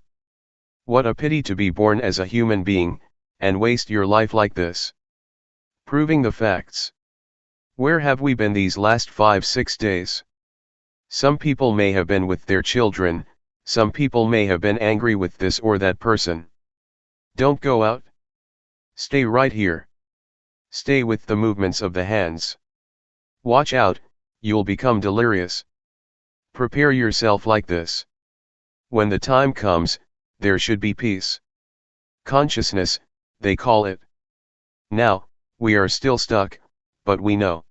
What a pity to be born as a human being, and waste your life like this. Proving the facts. Where have we been these last 5-6 days? Some people may have been with their children, some people may have been angry with this or that person. Don't go out. Stay right here. Stay with the movements of the hands. Watch out, you'll become delirious. Prepare yourself like this. When the time comes, there should be peace. Consciousness, they call it. Now, we are still stuck, but we know.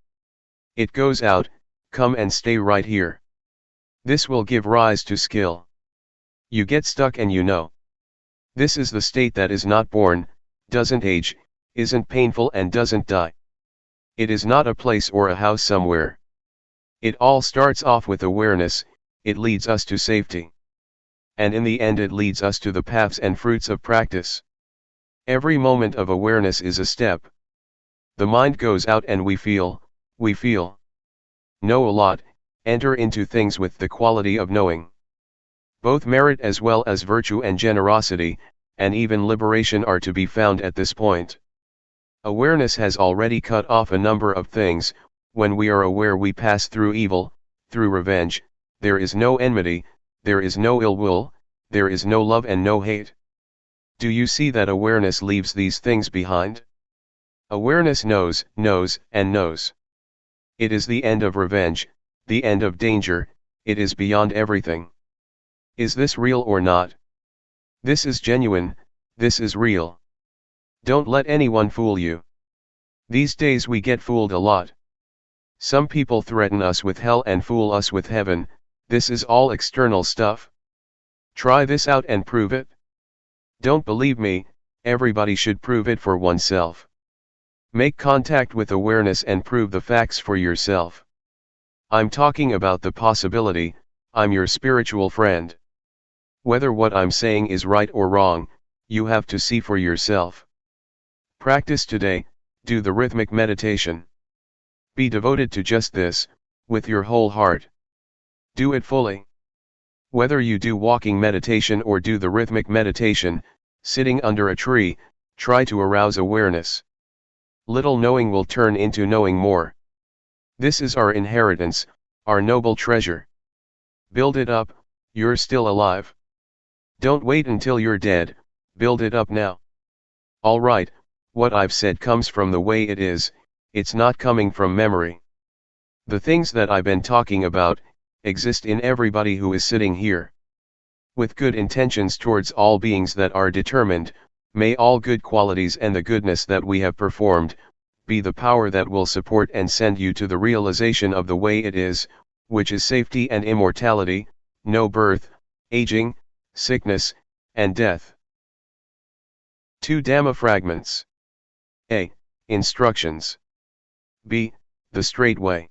It goes out, come and stay right here. This will give rise to skill. You get stuck and you know. This is the state that is not born, doesn't age, isn't painful and doesn't die. It is not a place or a house somewhere. It all starts off with awareness, it leads us to safety. And in the end it leads us to the paths and fruits of practice. Every moment of awareness is a step. The mind goes out and we feel. Know a lot, enter into things with the quality of knowing. Both merit as well as virtue and generosity, and even liberation are to be found at this point. Awareness has already cut off a number of things. When we are aware we pass through evil, through revenge, there is no enmity, there is no ill will, there is no love and no hate. Do you see that awareness leaves these things behind? Awareness knows, and knows. It is the end of revenge, the end of danger, it is beyond everything. Is this real or not? This is genuine, this is real. Don't let anyone fool you. These days we get fooled a lot. Some people threaten us with hell and fool us with heaven. This is all external stuff. Try this out and prove it. Don't believe me, everybody should prove it for oneself. Make contact with awareness and prove the facts for yourself. I'm talking about the possibility, I'm your spiritual friend. Whether what I'm saying is right or wrong, you have to see for yourself. Practice today, do the rhythmic meditation. Be devoted to just this, with your whole heart. Do it fully. Whether you do walking meditation or do the rhythmic meditation, sitting under a tree, try to arouse awareness. Little knowing will turn into knowing more. This is our inheritance, our noble treasure. Build it up, you're still alive. Don't wait until you're dead, build it up now. Alright, what I've said comes from the way it is, it's not coming from memory. The things that I've been talking about, exist in everybody who is sitting here. With good intentions towards all beings that are determined, may all good qualities and the goodness that we have performed, be the power that will support and send you to the realization of the way it is, which is safety and immortality, no birth, aging, sickness, and death. 2 Dhamma fragments. A. Instructions. B. The straight way.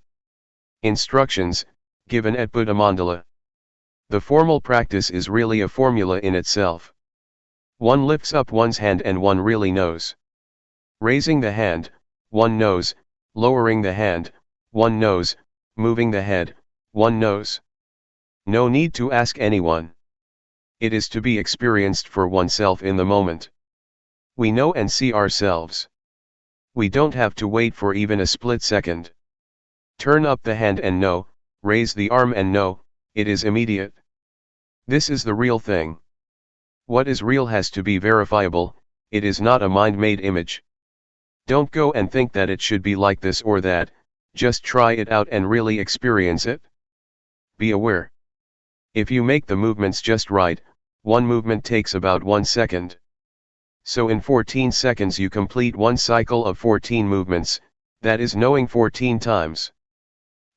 Instructions, given at Buddha Mandala. The formal practice is really a formula in itself. One lifts up one's hand and one really knows. Raising the hand, one knows, lowering the hand, one knows, moving the head, one knows. No need to ask anyone. It is to be experienced for oneself in the moment. We know and see ourselves. We don't have to wait for even a split second. Turn up the hand and know, raise the arm and know, it is immediate. This is the real thing. What is real has to be verifiable, it is not a mind-made image. Don't go and think that it should be like this or that, just try it out and really experience it. Be aware. If you make the movements just right, one movement takes about 1 second. So in 14 seconds you complete one cycle of 14 movements, that is knowing 14 times.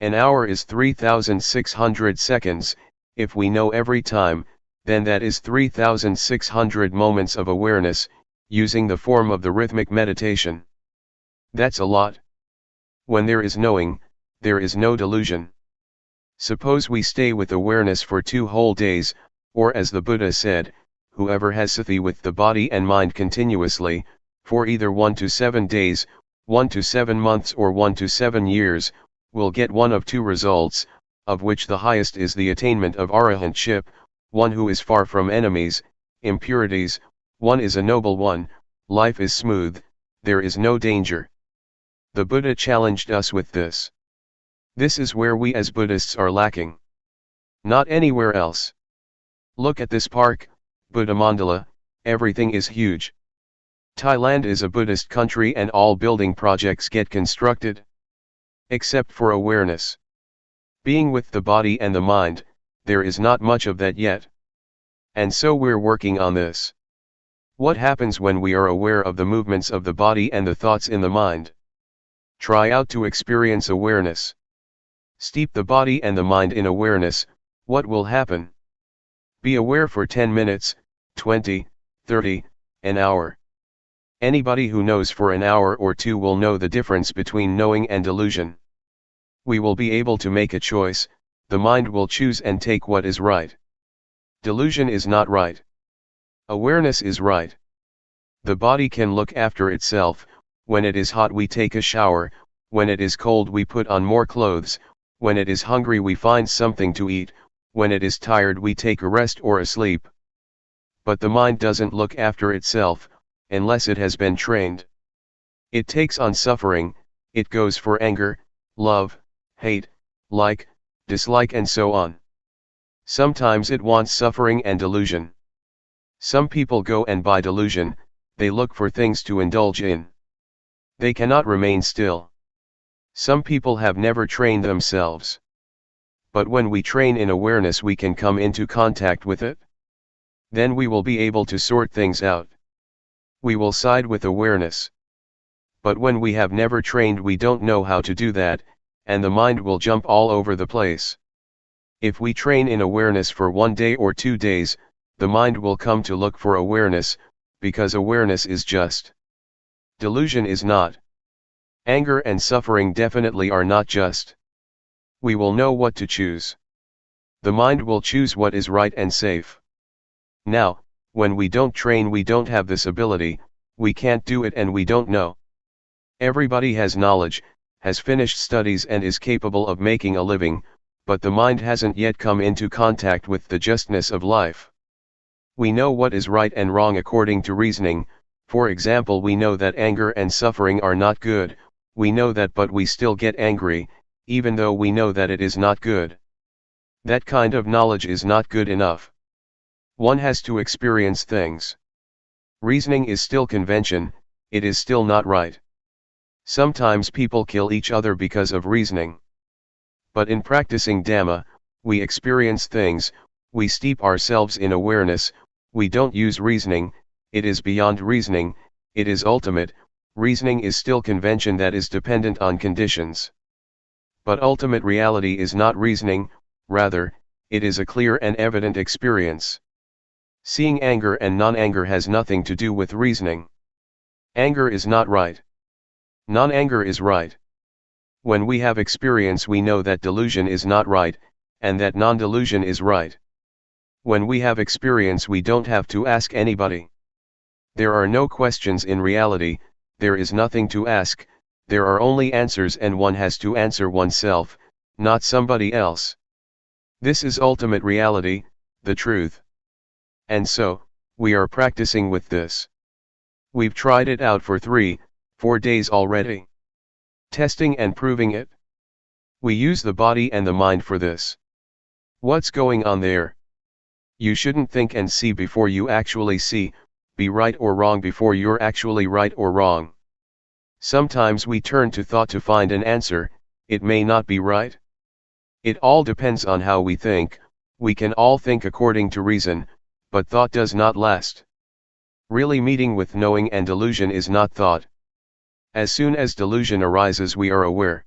An hour is 3,600 seconds, if we know every time, then that is 3,600 moments of awareness, using the form of the rhythmic meditation. That's a lot. When there is knowing, there is no delusion. Suppose we stay with awareness for 2 whole days, or as the Buddha said, whoever has sati with the body and mind continuously, for either 1 to 7 days, 1 to 7 months or 1 to 7 years, will get one of 2 results, of which the highest is the attainment of arahantship, one who is far from enemies, impurities, one is a noble one, life is smooth, there is no danger. The Buddha challenged us with this. This is where we as Buddhists are lacking. Not anywhere else. Look at this park, Buddha Mandala, everything is huge. Thailand is a Buddhist country and all building projects get constructed. Except for awareness. Being with the body and the mind, there is not much of that yet. And so we're working on this. What happens when we are aware of the movements of the body and the thoughts in the mind? Try out to experience awareness. Steep the body and the mind in awareness. What will happen? Be aware for 10 minutes, 20, 30, an hour. Anybody who knows for an hour or two will know the difference between knowing and delusion. We will be able to make a choice. The mind will choose and take what is right. Delusion is not right. Awareness is right. The body can look after itself. When it is hot we take a shower, when it is cold we put on more clothes, when it is hungry we find something to eat, when it is tired we take a rest or a sleep. But the mind doesn't look after itself, unless it has been trained. It takes on suffering, it goes for anger, love, hate, like, dislike and so on. Sometimes it wants suffering and delusion. Some people go and buy delusion, they look for things to indulge in. They cannot remain still. Some people have never trained themselves. But when we train in awareness we can come into contact with it. Then we will be able to sort things out. We will side with awareness. But when we have never trained we don't know how to do that, and the mind will jump all over the place. If we train in awareness for 1 day or 2 days, the mind will come to look for awareness, because awareness is just. Delusion is not. Anger and suffering definitely are not just. We will know what to choose. The mind will choose what is right and safe. Now, when we don't train we don't have this ability, we can't do it and we don't know. Everybody has knowledge, has finished studies and is capable of making a living, but the mind hasn't yet come into contact with the justness of life. We know what is right and wrong according to reasoning. For example, we know that anger and suffering are not good, we know that, but we still get angry, even though we know that it is not good. That kind of knowledge is not good enough. One has to experience things. Reasoning is still convention, it is still not right. Sometimes people kill each other because of reasoning. But in practicing Dhamma, we experience things, we steep ourselves in awareness, we don't use reasoning, it is beyond reasoning, it is ultimate. Reasoning is still convention that is dependent on conditions. But ultimate reality is not reasoning, rather, it is a clear and evident experience. Seeing anger and non-anger has nothing to do with reasoning. Anger is not right. Non-anger is right. When we have experience we know that delusion is not right, and that non-delusion is right. When we have experience we don't have to ask anybody. There are no questions in reality, there is nothing to ask, there are only answers and one has to answer oneself, not somebody else. This is ultimate reality, the truth. And so, we are practicing with this. We've tried it out for 3, 4 days already. Testing and proving it. We use the body and the mind for this. What's going on there? You shouldn't think and see before you actually see, be right or wrong before you're actually right or wrong. Sometimes we turn to thought to find an answer, it may not be right. It all depends on how we think. We can all think according to reason, but thought does not last. Really meeting with knowing and delusion is not thought. As soon as delusion arises we are aware.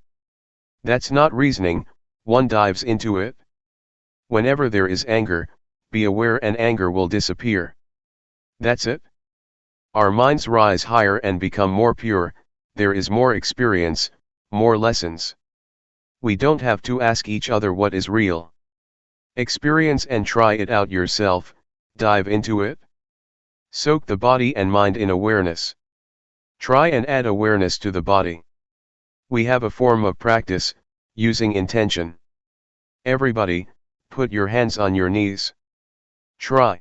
That's not reasoning, one dives into it. Whenever there is anger, be aware and anger will disappear. That's it. Our minds rise higher and become more pure, there is more experience, more lessons. We don't have to ask each other what is real. Experience and try it out yourself, dive into it. Soak the body and mind in awareness. Try and add awareness to the body. We have a form of practice, using intention. Everybody, put your hands on your knees. Try.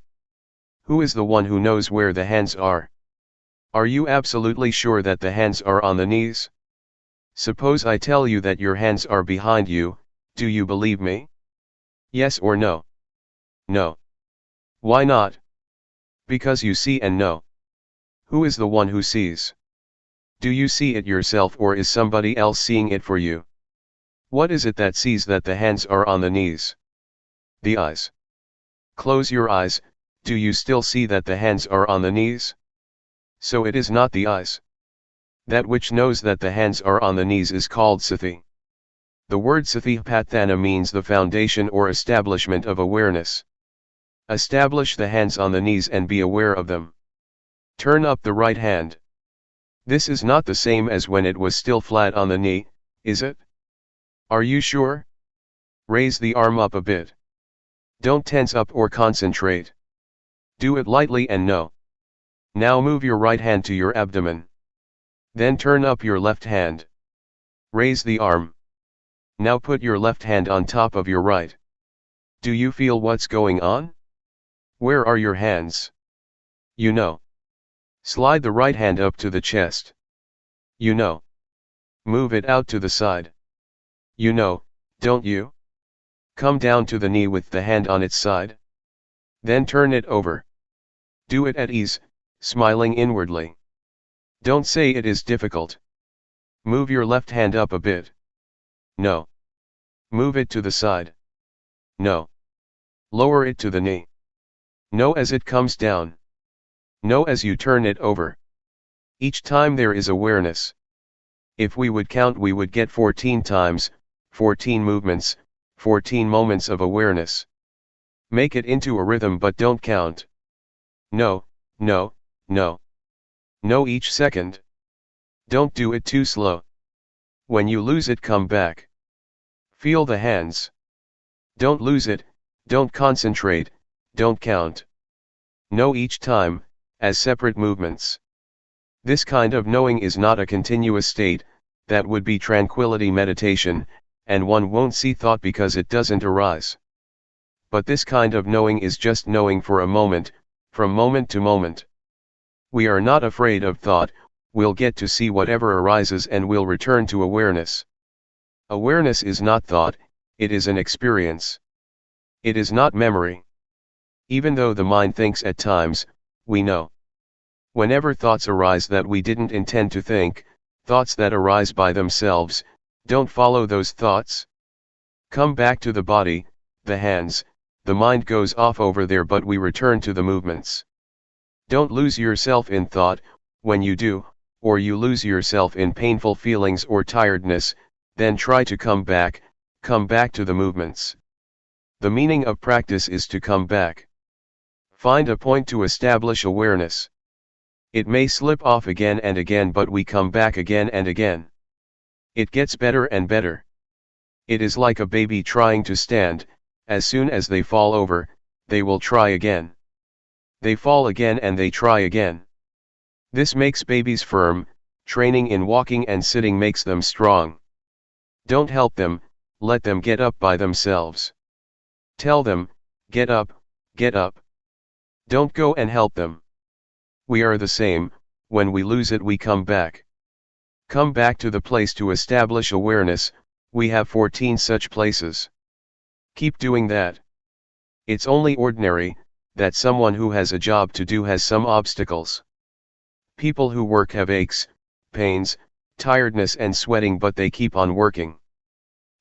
Who is the one who knows where the hands are? Are you absolutely sure that the hands are on the knees? Suppose I tell you that your hands are behind you, do you believe me? Yes or no? No. Why not? Because you see and know. Who is the one who sees? Do you see it yourself or is somebody else seeing it for you? What is it that sees that the hands are on the knees? The eyes. Close your eyes, do you still see that the hands are on the knees? So it is not the eyes. That which knows that the hands are on the knees is called sati. The word satipatthana means the foundation or establishment of awareness. Establish the hands on the knees and be aware of them. Turn up the right hand. This is not the same as when it was still flat on the knee, is it? Are you sure? Raise the arm up a bit. Don't tense up or concentrate. Do it lightly and no. Now move your right hand to your abdomen. Then turn up your left hand. Raise the arm. Now put your left hand on top of your right. Do you feel what's going on? Where are your hands? You know. Slide the right hand up to the chest. You know. Move it out to the side. You know, don't you? Come down to the knee with the hand on its side. Then turn it over. Do it at ease, smiling inwardly. Don't say it is difficult. Move your left hand up a bit. No. Move it to the side. No. Lower it to the knee. No as it comes down. No as you turn it over. Each time there is awareness. If we would count, we would get 14 times, 14 movements, 14 moments of awareness. Make it into a rhythm but don't count. No, no, no. No each second. Don't do it too slow. When you lose it, come back. Feel the hands. Don't lose it, don't concentrate, don't count. Know each time, as separate movements. This kind of knowing is not a continuous state, that would be tranquility meditation, and one won't see thought because it doesn't arise. But this kind of knowing is just knowing for a moment, from moment to moment. We are not afraid of thought, we'll get to see whatever arises and we'll return to awareness. Awareness is not thought, it is an experience. It is not memory. Even though the mind thinks at times, we know. Whenever thoughts arise that we didn't intend to think, thoughts that arise by themselves, don't follow those thoughts. Come back to the body, the hands, the mind goes off over there but we return to the movements. Don't lose yourself in thought, when you do, or you lose yourself in painful feelings or tiredness, then try to come back to the movements. The meaning of practice is to come back. Find a point to establish awareness. It may slip off again and again but we come back again and again. It gets better and better. It is like a baby trying to stand, as soon as they fall over, they will try again. They fall again and they try again. This makes babies firm, training in walking and sitting makes them strong. Don't help them, let them get up by themselves. Tell them, get up, get up. Don't go and help them. We are the same, when we lose it we come back. Come back to the place to establish awareness, we have 14 such places. Keep doing that. It's only ordinary, that someone who has a job to do has some obstacles. People who work have aches, pains, tiredness and sweating but they keep on working.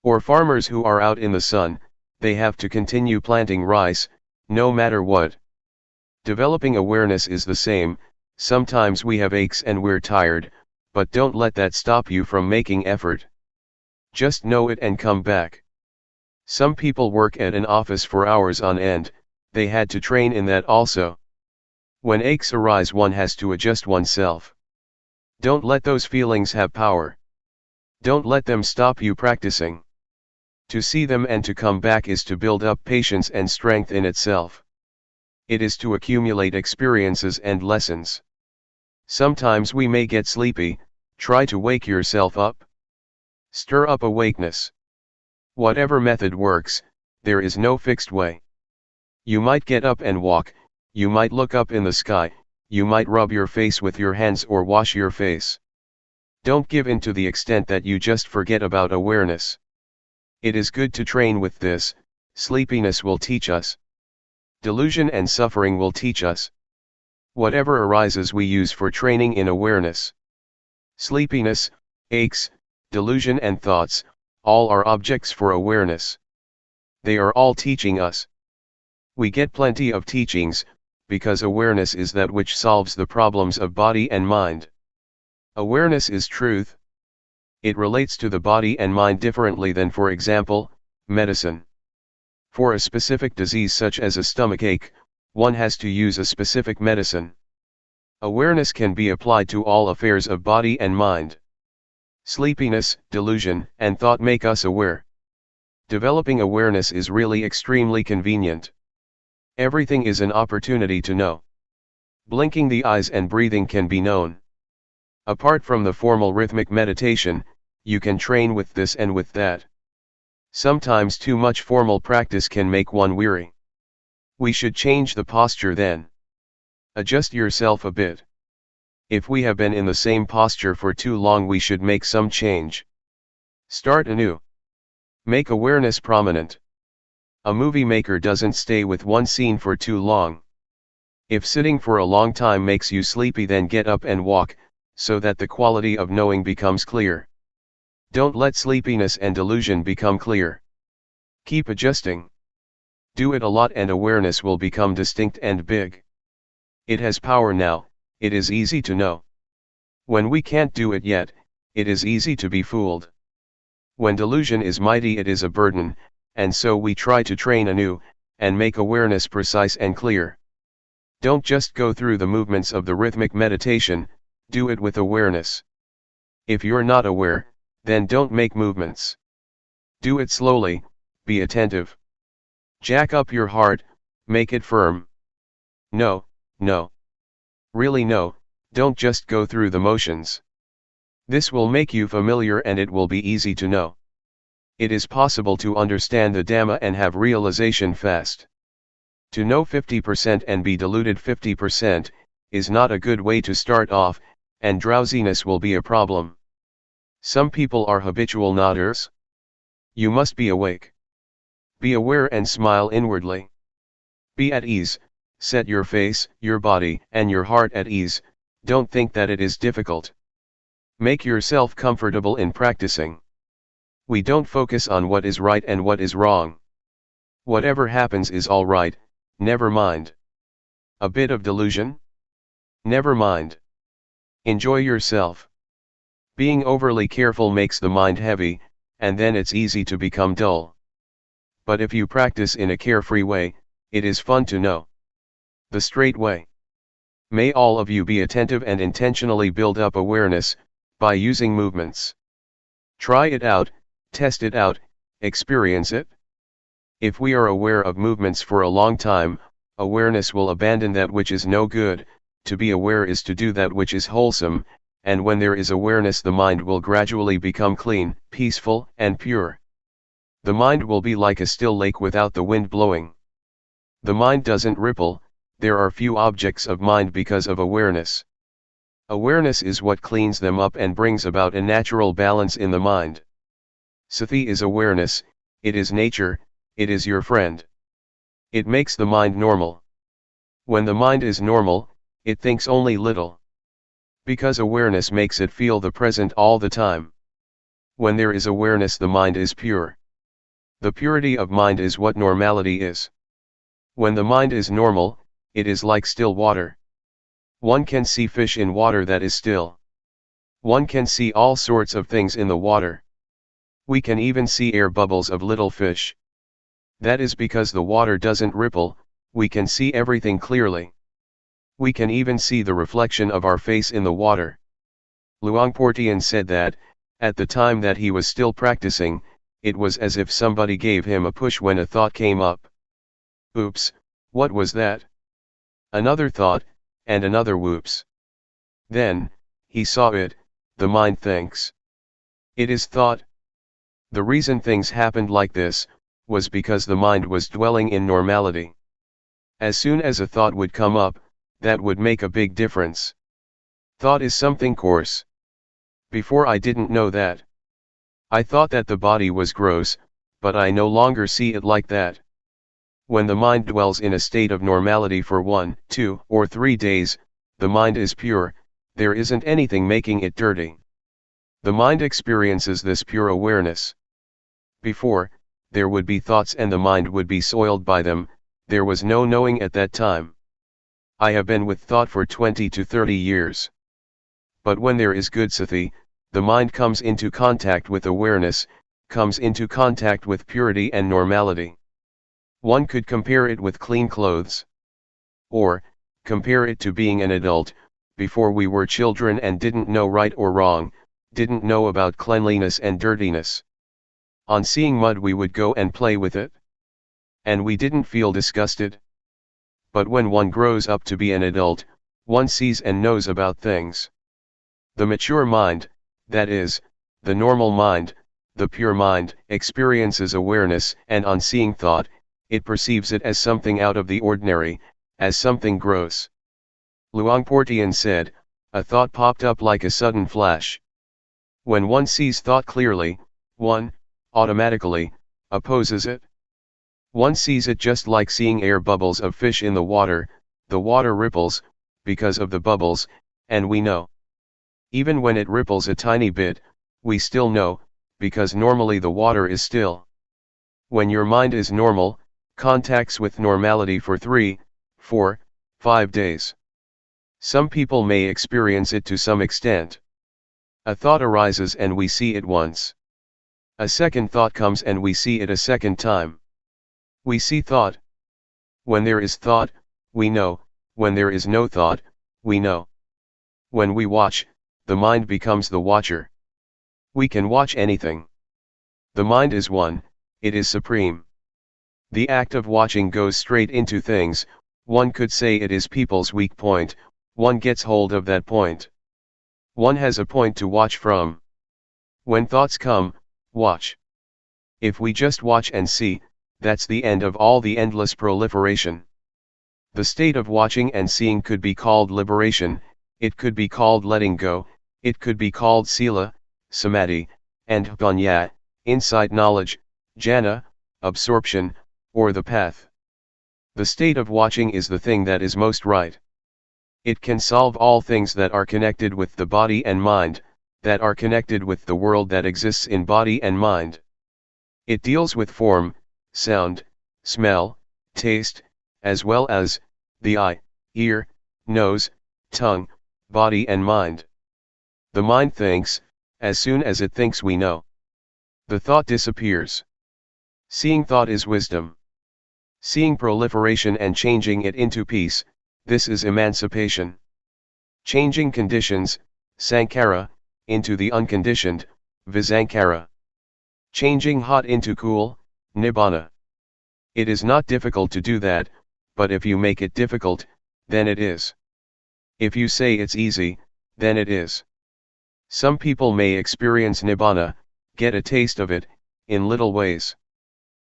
Or farmers who are out in the sun, they have to continue planting rice, no matter what. Developing awareness is the same, sometimes we have aches and we're tired, but don't let that stop you from making effort. Just know it and come back. Some people work at an office for hours on end, they had to train in that also. When aches arise one has to adjust oneself. Don't let those feelings have power. Don't let them stop you practicing. To see them and to come back is to build up patience and strength in itself. It is to accumulate experiences and lessons. Sometimes we may get sleepy, try to wake yourself up. Stir up awakeness. Whatever method works, there is no fixed way. You might get up and walk, you might look up in the sky, you might rub your face with your hands or wash your face. Don't give in to the extent that you just forget about awareness. It is good to train with this, sleepiness will teach us. Delusion and suffering will teach us. Whatever arises we use for training in awareness. Sleepiness, aches, delusion and thoughts, all are objects for awareness. They are all teaching us. We get plenty of teachings, because awareness is that which solves the problems of body and mind. Awareness is truth. It relates to the body and mind differently than, for example, medicine. For a specific disease such as a stomachache, one has to use a specific medicine. Awareness can be applied to all affairs of body and mind. Sleepiness, delusion, and thought make us aware. Developing awareness is really extremely convenient. Everything is an opportunity to know. Blinking the eyes and breathing can be known. Apart from the formal rhythmic meditation, you can train with this and with that. Sometimes too much formal practice can make one weary. We should change the posture then. Adjust yourself a bit. If we have been in the same posture for too long, we should make some change. Start anew. Make awareness prominent. A movie maker doesn't stay with one scene for too long. If sitting for a long time makes you sleepy, then get up and walk, so that the quality of knowing becomes clear. Don't let sleepiness and delusion become clear. Keep adjusting. Do it a lot and awareness will become distinct and big. It has power now, it is easy to know. When we can't do it yet, it is easy to be fooled. When delusion is mighty, it is a burden, and so we try to train anew, and make awareness precise and clear. Don't just go through the movements of the rhythmic meditation, do it with awareness. If you're not aware, then don't make movements. Do it slowly, be attentive. Jack up your heart, make it firm. No, no. Really no, don't just go through the motions. This will make you familiar and it will be easy to know. It is possible to understand the Dhamma and have realization fast. To know 50% and be deluded 50%, is not a good way to start off, and drowsiness will be a problem. Some people are habitual nodders. You must be awake. Be aware and smile inwardly. Be at ease, set your face, your body, and your heart at ease, don't think that it is difficult. Make yourself comfortable in practicing. We don't focus on what is right and what is wrong. Whatever happens is all right, never mind. A bit of delusion? Never mind. Enjoy yourself. Being overly careful makes the mind heavy, and then it's easy to become dull. But if you practice in a carefree way, it is fun to know. The straight way. May all of you be attentive and intentionally build up awareness, by using movements. Try it out, test it out, experience it. If we are aware of movements for a long time, awareness will abandon that which is no good. To be aware is to do that which is wholesome, and when there is awareness, the mind will gradually become clean, peaceful, and pure. The mind will be like a still lake without the wind blowing. The mind doesn't ripple, there are few objects of mind because of awareness. Awareness is what cleans them up and brings about a natural balance in the mind. Sati is awareness, it is nature, it is your friend. It makes the mind normal. When the mind is normal, it thinks only little. Because awareness makes it feel the present all the time. When there is awareness, the mind is pure. The purity of mind is what normality is. When the mind is normal, it is like still water. One can see fish in water that is still. One can see all sorts of things in the water. We can even see air bubbles of little fish. That is because the water doesn't ripple, we can see everything clearly. We can even see the reflection of our face in the water. Luangpor Teean said that, at the time that he was still practicing, it was as if somebody gave him a push when a thought came up. Oops, what was that? Another thought, and another whoops. Then, he saw it, the mind thinks. It is thought. The reason things happened like this, was because the mind was dwelling in normality. As soon as a thought would come up, that would make a big difference. Thought is something coarse. Before I didn't know that. I thought that the body was gross, but I no longer see it like that. When the mind dwells in a state of normality for 1, 2, or 3 days, the mind is pure, there isn't anything making it dirty. The mind experiences this pure awareness. Before, there would be thoughts and the mind would be soiled by them, there was no knowing at that time. I have been with thought for 20 to 30 years. But when there is good sati, the mind comes into contact with awareness, comes into contact with purity and normality. One could compare it with clean clothes. Or, compare it to being an adult. Before we were children and didn't know right or wrong, didn't know about cleanliness and dirtiness. On seeing mud we would go and play with it. And we didn't feel disgusted. But when one grows up to be an adult, one sees and knows about things. The mature mind, that is, the normal mind, the pure mind, experiences awareness, and on seeing thought, it perceives it as something out of the ordinary, as something gross. Luangpor Teean said, "A thought popped up like a sudden flash." When one sees thought clearly, one, automatically, opposes it. One sees it just like seeing air bubbles of fish in the water ripples, because of the bubbles, and we know. Even when it ripples a tiny bit, we still know, because normally the water is still. When your mind is normal, contacts with normality for 3, 4, 5 days. Some people may experience it to some extent. A thought arises and we see it once. A second thought comes and we see it a second time. We see thought. When there is thought, we know. When there is no thought, we know. When we watch, the mind becomes the watcher. We can watch anything. The mind is one, it is supreme. The act of watching goes straight into things. One could say it is people's weak point. One gets hold of that point. One has a point to watch from. When thoughts come, watch. If we just watch and see, that's the end of all the endless proliferation. The state of watching and seeing could be called liberation, it could be called letting go, it could be called sila, samadhi, and jnana, insight knowledge, jhana, absorption, or the path. The state of watching is the thing that is most right. It can solve all things that are connected with the body and mind, that are connected with the world that exists in body and mind. It deals with form, sound, smell, taste, as well as the eye, ear, nose, tongue, body and mind. The mind thinks. As soon as it thinks we know. The thought disappears. Seeing thought is wisdom. Seeing proliferation and changing it into peace, this is emancipation. Changing conditions, sankhara, into the unconditioned, visankhara. Changing hot into cool, nibbana. It is not difficult to do that, but if you make it difficult, then it is. If you say it's easy, then it is. Some people may experience nibbana, get a taste of it, in little ways.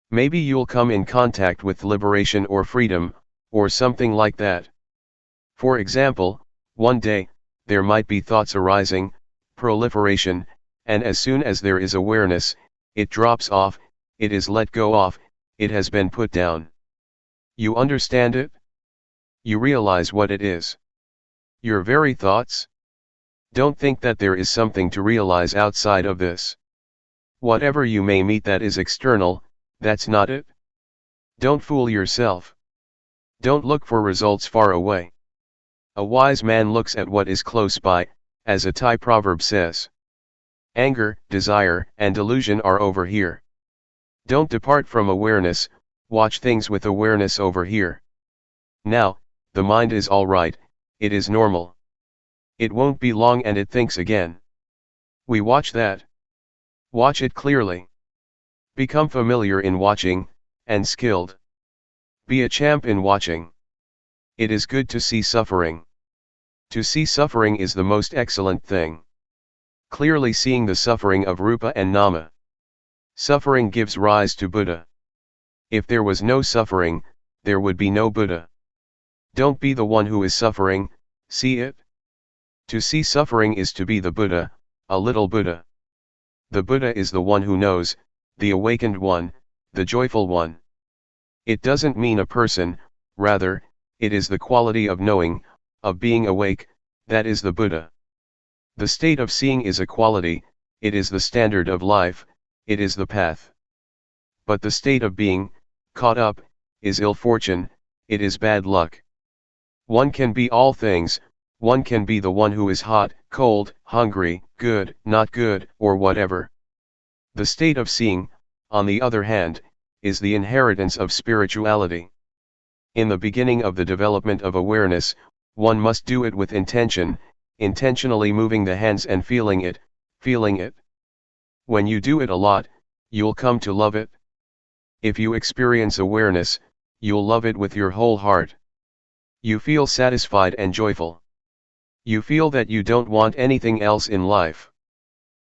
Maybe you'll come in contact with liberation or freedom, or something like that. For example, one day, there might be thoughts arising, proliferation, and as soon as there is awareness, it drops off, it is let go of, it has been put down. You understand it? You realize what it is. Your very thoughts? Don't think that there is something to realize outside of this. Whatever you may meet that is external, that's not it. Don't fool yourself. Don't look for results far away. A wise man looks at what is close by, as a Thai proverb says. Anger, desire, and delusion are over here. Don't depart from awareness, watch things with awareness over here. Now, the mind is all right, it is normal. It won't be long and it thinks again. We watch that. Watch it clearly. Become familiar in watching, and skilled. Be a champ in watching. It is good to see suffering. To see suffering is the most excellent thing. Clearly seeing the suffering of Rupa and Nama. Suffering gives rise to Buddha. If there was no suffering, there would be no Buddha. Don't be the one who is suffering, see it. To see suffering is to be the Buddha, a little Buddha. The Buddha is the one who knows, the awakened one, the joyful one. It doesn't mean a person, rather, it is the quality of knowing, of being awake, that is the Buddha. The state of seeing is a quality, it is the standard of life, it is the path. But the state of being, caught up, is ill fortune, it is bad luck. One can be all things, One can be the one who is hot, cold, hungry, good, not good, or whatever. The state of seeing, on the other hand, is the inheritance of spirituality. In the beginning of the development of awareness, one must do it with intention, intentionally moving the hands and feeling it, feeling it. When you do it a lot, you'll come to love it. If you experience awareness, you'll love it with your whole heart. You feel satisfied and joyful. You feel that you don't want anything else in life.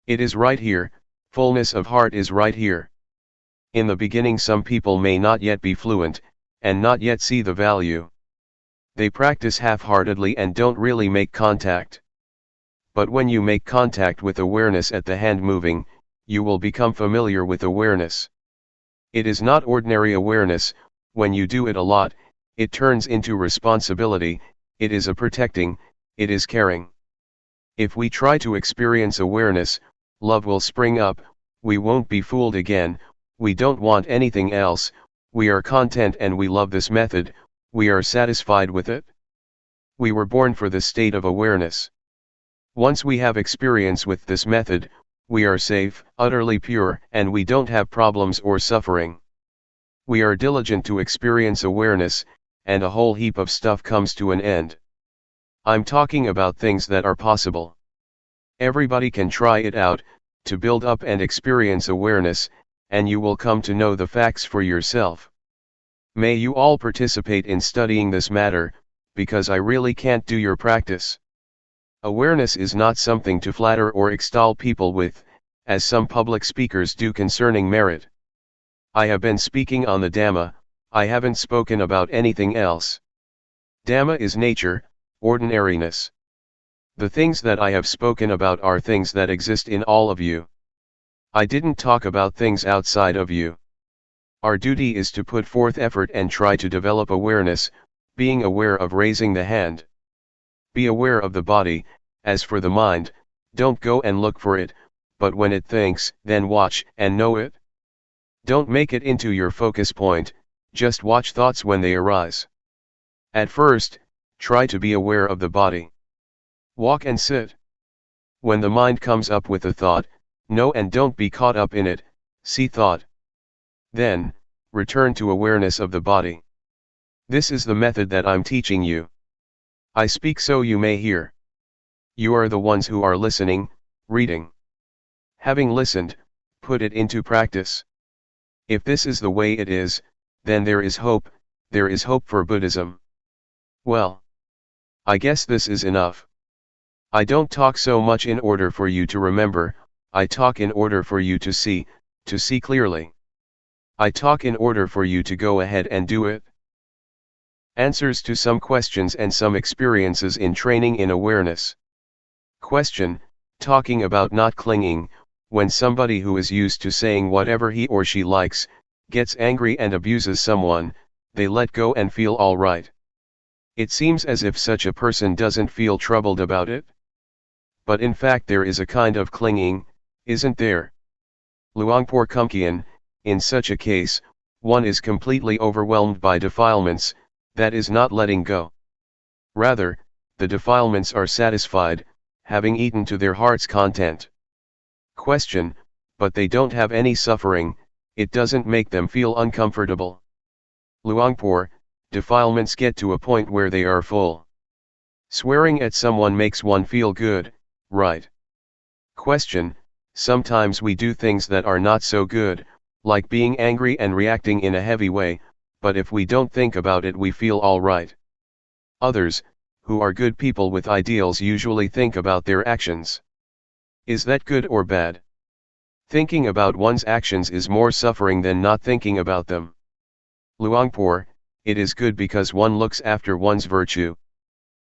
It is right here, fullness of heart is right here. In the beginning some people may not yet be fluent, and not yet see the value. They practice half-heartedly and don't really make contact. But when you make contact with awareness at the hand moving, you will become familiar with awareness. It is not ordinary awareness. When you do it a lot, it turns into responsibility, it is a protecting, it is caring. If we try to experience awareness, love will spring up, we won't be fooled again, we don't want anything else, we are content and we love this method, we are satisfied with it. We were born for this state of awareness. Once we have experience with this method, we are safe, utterly pure, and we don't have problems or suffering. We are diligent to experience awareness, and a whole heap of stuff comes to an end. I'm talking about things that are possible. Everybody can try it out, to build up and experience awareness, and you will come to know the facts for yourself. May you all participate in studying this matter, because I really can't do your practice. Awareness is not something to flatter or extol people with, as some public speakers do concerning merit. I have been speaking on the Dhamma, I haven't spoken about anything else. Dhamma is nature, ordinariness. The things that I have spoken about are things that exist in all of you. I didn't talk about things outside of you. Our duty is to put forth effort and try to develop awareness, being aware of raising the hand. Be aware of the body. As for the mind, don't go and look for it, but when it thinks, then watch and know it. Don't make it into your focus point, just watch thoughts when they arise. At first, try to be aware of the body. Walk and sit. When the mind comes up with a thought, know and don't be caught up in it, see thought. Then, return to awareness of the body. This is the method that I'm teaching you. I speak so you may hear. You are the ones who are listening, reading. Having listened, put it into practice. If this is the way it is, then there is hope for Buddhism. Well, I guess this is enough. I don't talk so much in order for you to remember, I talk in order for you to see clearly. I talk in order for you to go ahead and do it. Answers to some questions and some experiences in training in awareness. Question, talking about not clinging, when somebody who is used to saying whatever he or she likes, gets angry and abuses someone, they let go and feel all right. It seems as if such a person doesn't feel troubled about it. But in fact there is a kind of clinging, isn't there? Luangpor Teean, in such a case, one is completely overwhelmed by defilements, that is not letting go. Rather, the defilements are satisfied, having eaten to their heart's content. Question, but they don't have any suffering, it doesn't make them feel uncomfortable. Luangpor, defilements get to a point where they are full. Swearing at someone makes one feel good, right? Question, sometimes we do things that are not so good, like being angry and reacting in a heavy way, but if we don't think about it we feel all right. Others, who are good people with ideals usually think about their actions. Is that good or bad? Thinking about one's actions is more suffering than not thinking about them. Luangpor, it is good because one looks after one's virtue.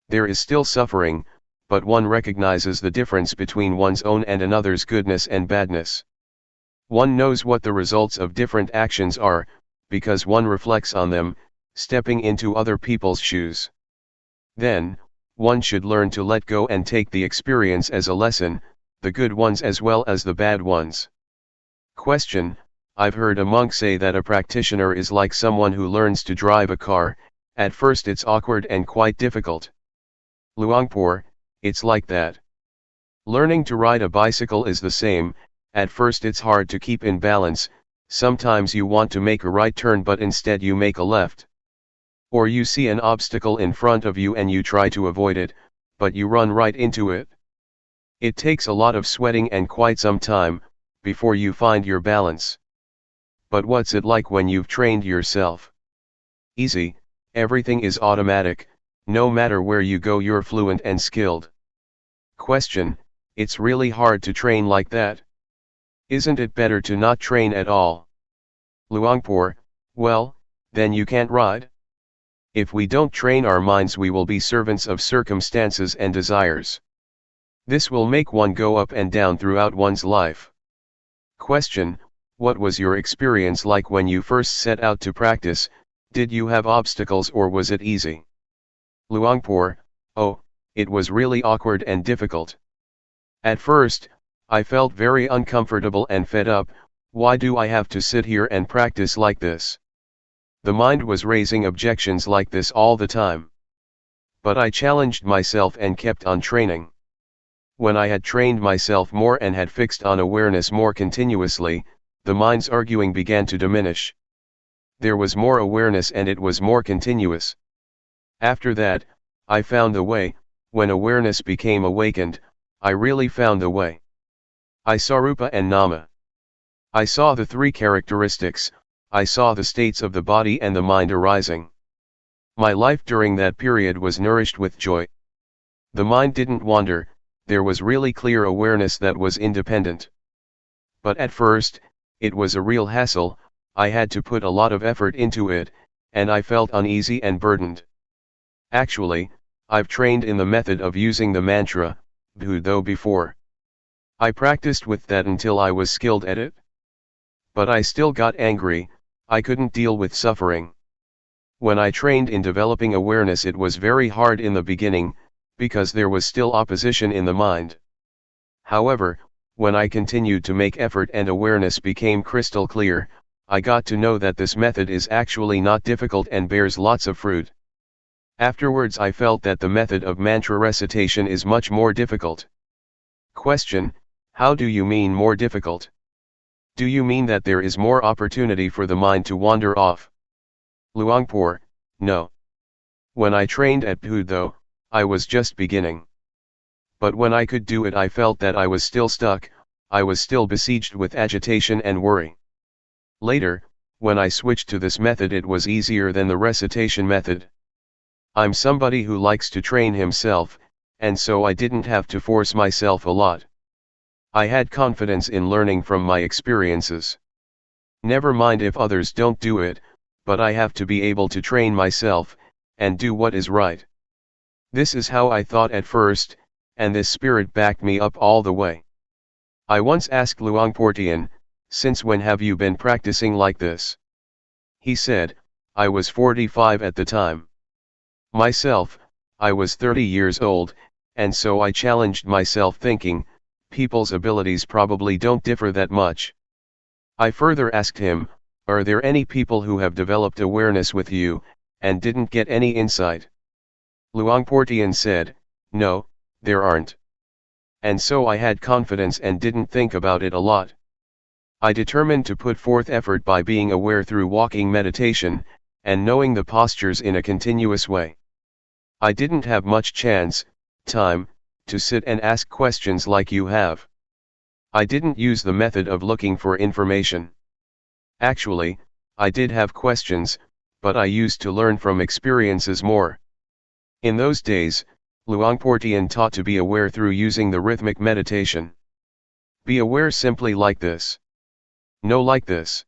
There is still suffering, but one recognizes the difference between one's own and another's goodness and badness. One knows what the results of different actions are, because one reflects on them, stepping into other people's shoes. Then, one should learn to let go and take the experience as a lesson, the good ones as well as the bad ones. Question, I've heard a monk say that a practitioner is like someone who learns to drive a car, at first it's awkward and quite difficult. Luangpor, it's like that. Learning to ride a bicycle is the same. At first it's hard to keep in balance, sometimes you want to make a right turn but instead you make a left. Or you see an obstacle in front of you and you try to avoid it, but you run right into it. It takes a lot of sweating and quite some time, before you find your balance. But what's it like when you've trained yourself? Easy, everything is automatic, no matter where you go you're fluent and skilled. Question: it's really hard to train like that? Isn't it better to not train at all? Luangpor: well, then you can't ride. If we don't train our minds we will be servants of circumstances and desires. This will make one go up and down throughout one's life. Question: what was your experience like when you first set out to practice? Did you have obstacles or was it easy? Luangpor: oh, it was really awkward and difficult. At first, I felt very uncomfortable and fed up. Why do I have to sit here and practice like this? The mind was raising objections like this all the time. But I challenged myself and kept on training. When I had trained myself more and had fixed on awareness more continuously, the mind's arguing began to diminish. There was more awareness and it was more continuous. After that, I found the way. When awareness became awakened, I really found the way. I saw Rupa and Nama. I saw the three characteristics, I saw the states of the body and the mind arising. My life during that period was nourished with joy. The mind didn't wander, there was really clear awareness that was independent. But at first, it was a real hassle, I had to put a lot of effort into it, and I felt uneasy and burdened. Actually, I've trained in the method of using the mantra, Bhudo before. I practiced with that until I was skilled at it. But I still got angry, I couldn't deal with suffering. When I trained in developing awareness it was very hard in the beginning, because there was still opposition in the mind. However, when I continued to make effort and awareness became crystal clear, I got to know that this method is actually not difficult and bears lots of fruit. Afterwards I felt that the method of mantra recitation is much more difficult. Question: how do you mean more difficult? Do you mean that there is more opportunity for the mind to wander off? Luangpor: no. When I trained at Bhudo, I was just beginning. But when I could do it I felt that I was still stuck, I was still besieged with agitation and worry. Later, when I switched to this method it was easier than the recitation method. I'm somebody who likes to train himself, and so I didn't have to force myself a lot. I had confidence in learning from my experiences. Never mind if others don't do it, but I have to be able to train myself, and do what is right. This is how I thought at first, and this spirit backed me up all the way. I once asked Luangpor Teean, since when have you been practicing like this? He said, I was 45 at the time. Myself, I was 30 years old, and so I challenged myself thinking, people's abilities probably don't differ that much. I further asked him, are there any people who have developed awareness with you, and didn't get any insight? Luangpor Teean said, no, there aren't. And so I had confidence and didn't think about it a lot. I determined to put forth effort by being aware through walking meditation, and knowing the postures in a continuous way. I didn't have much time, to sit and ask questions like you have. I didn't use the method of looking for information. Actually, I did have questions, but I used to learn from experiences more. In those days, Luangpor Teean taught to be aware through using the rhythmic meditation. Be aware simply like this. No, like this.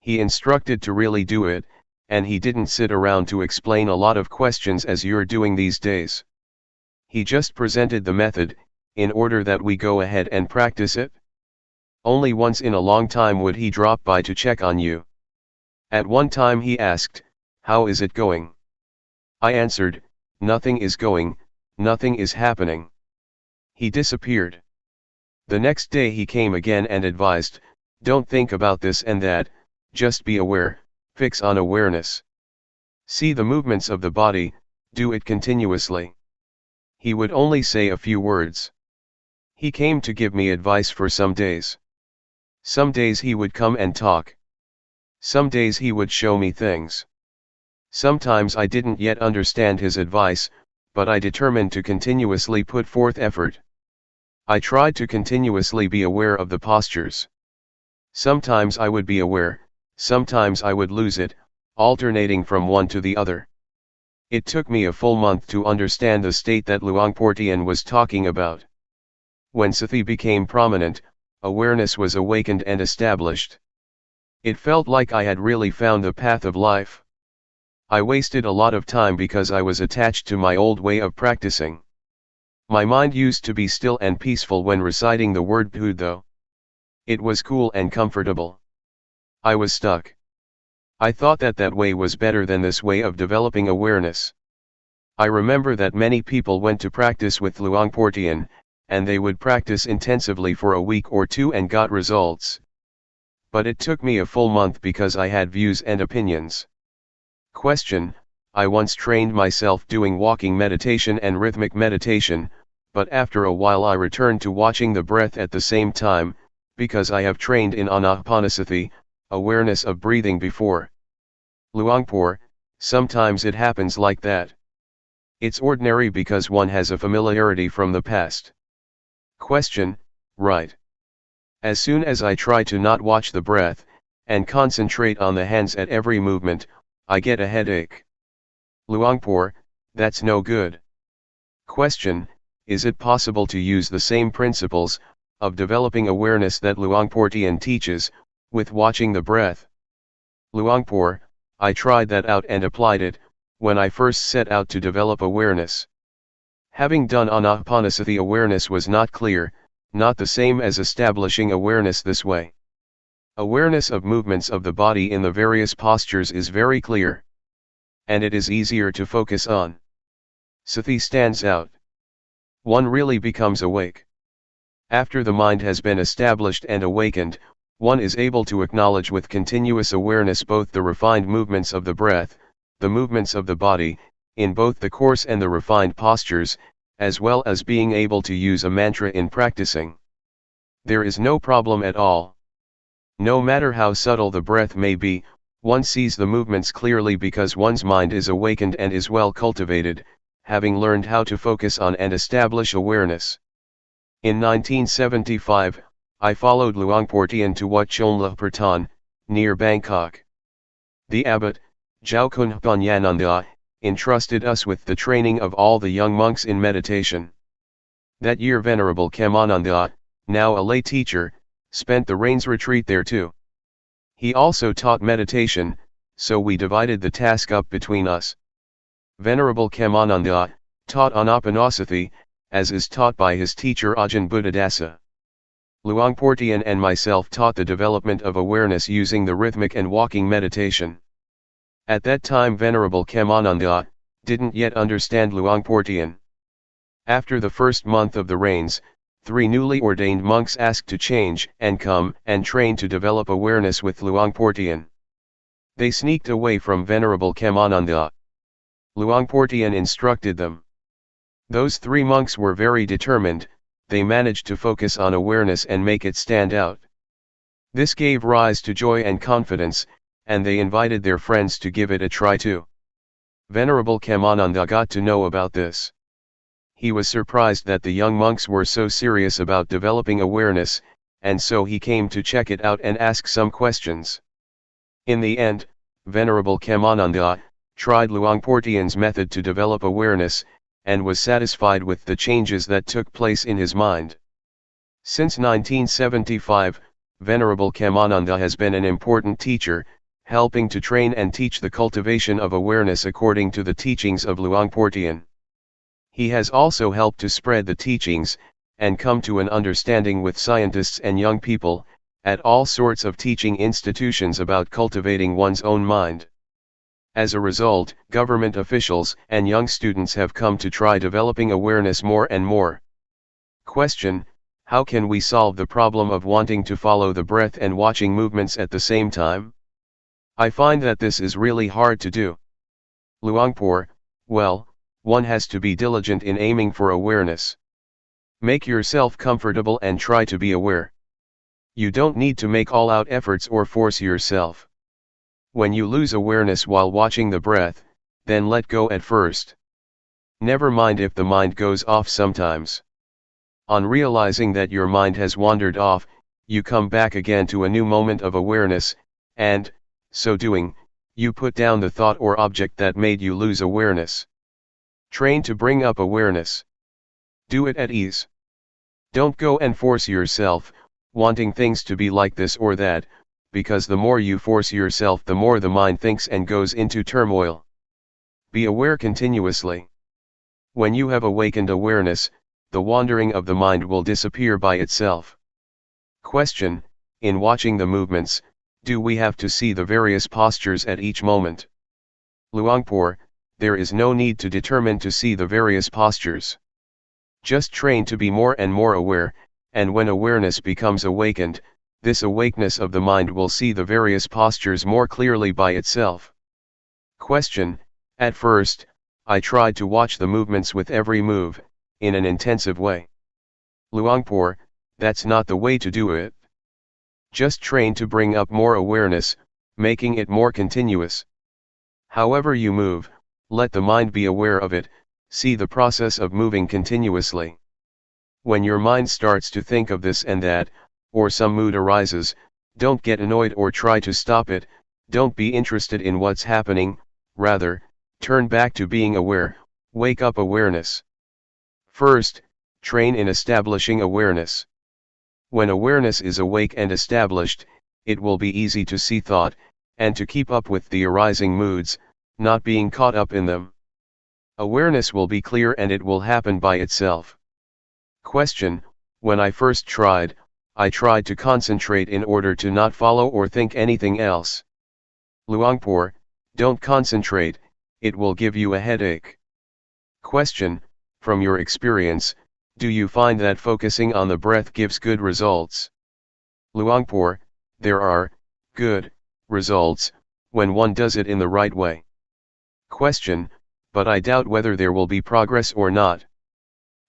He instructed to really do it, and he didn't sit around to explain a lot of questions as you're doing these days. He just presented the method, in order that we go ahead and practice it. Only once in a long time would he drop by to check on you. At one time he asked, how is it going? I answered, nothing is going, nothing is happening. He disappeared. The next day he came again and advised, don't think about this and that, just be aware, fix on awareness. See the movements of the body, do it continuously. He would only say a few words. He came to give me advice for some days. Some days he would come and talk. Some days he would show me things. Sometimes I didn't yet understand his advice, but I determined to continuously put forth effort. I tried to continuously be aware of the postures. Sometimes I would be aware, sometimes I would lose it, alternating from one to the other. It took me a full month to understand the state that Luangpor Teean was talking about. When sati became prominent, awareness was awakened and established. It felt like I had really found the path of life. I wasted a lot of time because I was attached to my old way of practicing. My mind used to be still and peaceful when reciting the word Buddha. It was cool and comfortable. I was stuck. I thought that that way was better than this way of developing awareness. I remember that many people went to practice with Luangpor Teean, and they would practice intensively for a week or two and got results. But it took me a full month because I had views and opinions. Question: I once trained myself doing walking meditation and rhythmic meditation, but after a while I returned to watching the breath at the same time, because I have trained in anapanasati, awareness of breathing before. Luangpor, sometimes it happens like that. It's ordinary because one has a familiarity from the past. Question: right. As soon as I try to not watch the breath, and concentrate on the hands at every movement, I get a headache. Luangpor, that's no good. Question: is it possible to use the same principles, of developing awareness that Luangpor Teean teaches, with watching the breath? Luangpor, I tried that out and applied it, when I first set out to develop awareness. Having done anapanasati, awareness was not clear, not the same as establishing awareness this way. Awareness of movements of the body in the various postures is very clear. And it is easier to focus on. Sati stands out. One really becomes awake. After the mind has been established and awakened, one is able to acknowledge with continuous awareness both the refined movements of the breath, the movements of the body, in both the coarse and the refined postures, as well as being able to use a mantra in practicing. There is no problem at all. No matter how subtle the breath may be, one sees the movements clearly because one's mind is awakened and is well cultivated, having learned how to focus on and establish awareness. In 1975, I followed Luangpor Teean to Wat Chonla Pertan, near Bangkok. The abbot, Jaukun Panyananda, entrusted us with the training of all the young monks in meditation. That year Venerable Khemananda, now a lay teacher, spent the rains retreat there too. He also taught meditation, so we divided the task up between us. Venerable Khemananda taught anapanasati, as is taught by his teacher Ajahn Buddhadasa. Luangpor Teean and myself taught the development of awareness using the rhythmic and walking meditation. At that time Venerable Khemananda didn't yet understand Luangpor Teean. After the first month of the rains, 3 newly ordained monks asked to change and come and train to develop awareness with Luangpor Teean. They sneaked away from Venerable Khemananda. Luangpor Teean instructed them. Those 3 monks were very determined. They managed to focus on awareness and make it stand out. This gave rise to joy and confidence, and they invited their friends to give it a try too. Venerable Khemananda got to know about this. He was surprised that the young monks were so serious about developing awareness, and so he came to check it out and ask some questions. In the end, Venerable Khemananda tried Luangpor Teean's method to develop awareness, and was satisfied with the changes that took place in his mind. Since 1975, Venerable Khemananda has been an important teacher, helping to train and teach the cultivation of awareness according to the teachings of Luangpor Teean. He has also helped to spread the teachings, and come to an understanding with scientists and young people, at all sorts of teaching institutions about cultivating one's own mind. As a result, government officials and young students have come to try developing awareness more and more. Question: how can we solve the problem of wanting to follow the breath and watching movements at the same time? I find that this is really hard to do. Luangpor: well, one has to be diligent in aiming for awareness. Make yourself comfortable and try to be aware. You don't need to make all-out efforts or force yourself. When you lose awareness while watching the breath, then let go at first. Never mind if the mind goes off sometimes. On realizing that your mind has wandered off, you come back again to a new moment of awareness, and, so doing, you put down the thought or object that made you lose awareness. Train to bring up awareness. Do it at ease. Don't go and force yourself, wanting things to be like this or that, because the more you force yourself the more the mind thinks and goes into turmoil. Be aware continuously. When you have awakened awareness, the wandering of the mind will disappear by itself. Question: in watching the movements, do we have to see the various postures at each moment? Luangpor: there is no need to determine to see the various postures. Just train to be more and more aware, and when awareness becomes awakened, this awakeness of the mind will see the various postures more clearly by itself. Question: at first, I tried to watch the movements with every move, in an intensive way. Luangpor: that's not the way to do it. Just train to bring up more awareness, making it more continuous. However you move, let the mind be aware of it, see the process of moving continuously. When your mind starts to think of this and that, or some mood arises, don't get annoyed or try to stop it, don't be interested in what's happening, rather, turn back to being aware, wake up awareness. First, train in establishing awareness. When awareness is awake and established, it will be easy to see thought, and to keep up with the arising moods, not being caught up in them. Awareness will be clear and it will happen by itself. Question: when I first tried, I tried to concentrate in order to not follow or think anything else. Luangpor: don't concentrate, it will give you a headache. Question: from your experience, do you find that focusing on the breath gives good results? Luangpor: there are good results when one does it in the right way. Question: but I doubt whether there will be progress or not.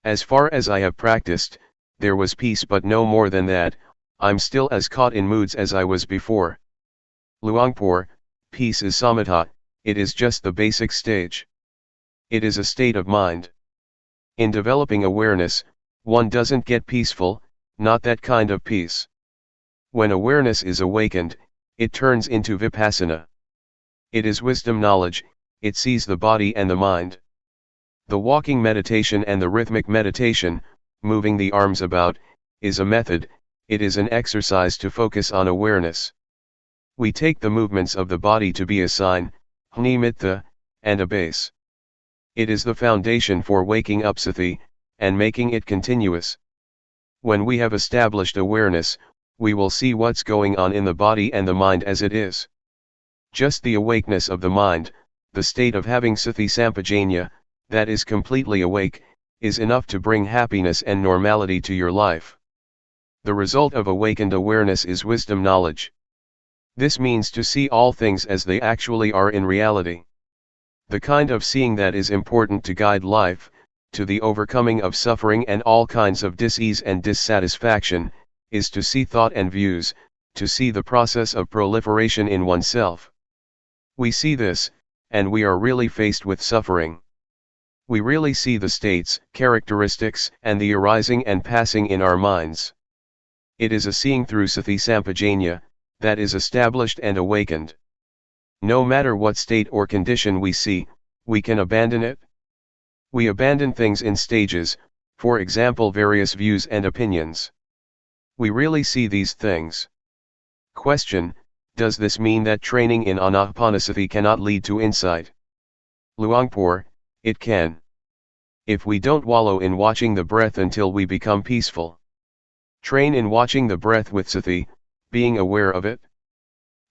As far as I have practiced, there was peace, but no more than that. I'm still as caught in moods as I was before. Luangpor: peace is samatha, it is just the basic stage. It is a state of mind. In developing awareness, one doesn't get peaceful, not that kind of peace. When awareness is awakened, it turns into Vipassana. It is wisdom knowledge, it sees the body and the mind. The walking meditation and the rhythmic meditation, moving the arms about, is a method, it is an exercise to focus on awareness. We take the movements of the body to be a sign, nimitta, and a base. It is the foundation for waking up sati, and making it continuous. When we have established awareness, we will see what's going on in the body and the mind as it is. Just the awakeness of the mind, the state of having sati sampajanya, that is completely awake, is enough to bring happiness and normality to your life. The result of awakened awareness is wisdom knowledge. This means to see all things as they actually are in reality. The kind of seeing that is important to guide life, to the overcoming of suffering and all kinds of dis-ease and dissatisfaction, is to see thought and views, to see the process of proliferation in oneself. We see this, and we are really faced with suffering. We really see the states, characteristics, and the arising and passing in our minds. It is a seeing through sati sampajanya, that is established and awakened. No matter what state or condition we see, we can abandon it. We abandon things in stages, for example various views and opinions. We really see these things. Question: does this mean that training in anapanasati cannot lead to insight? Luangpor: it can. If we don't wallow in watching the breath until we become peaceful. Train in watching the breath with sati, being aware of it.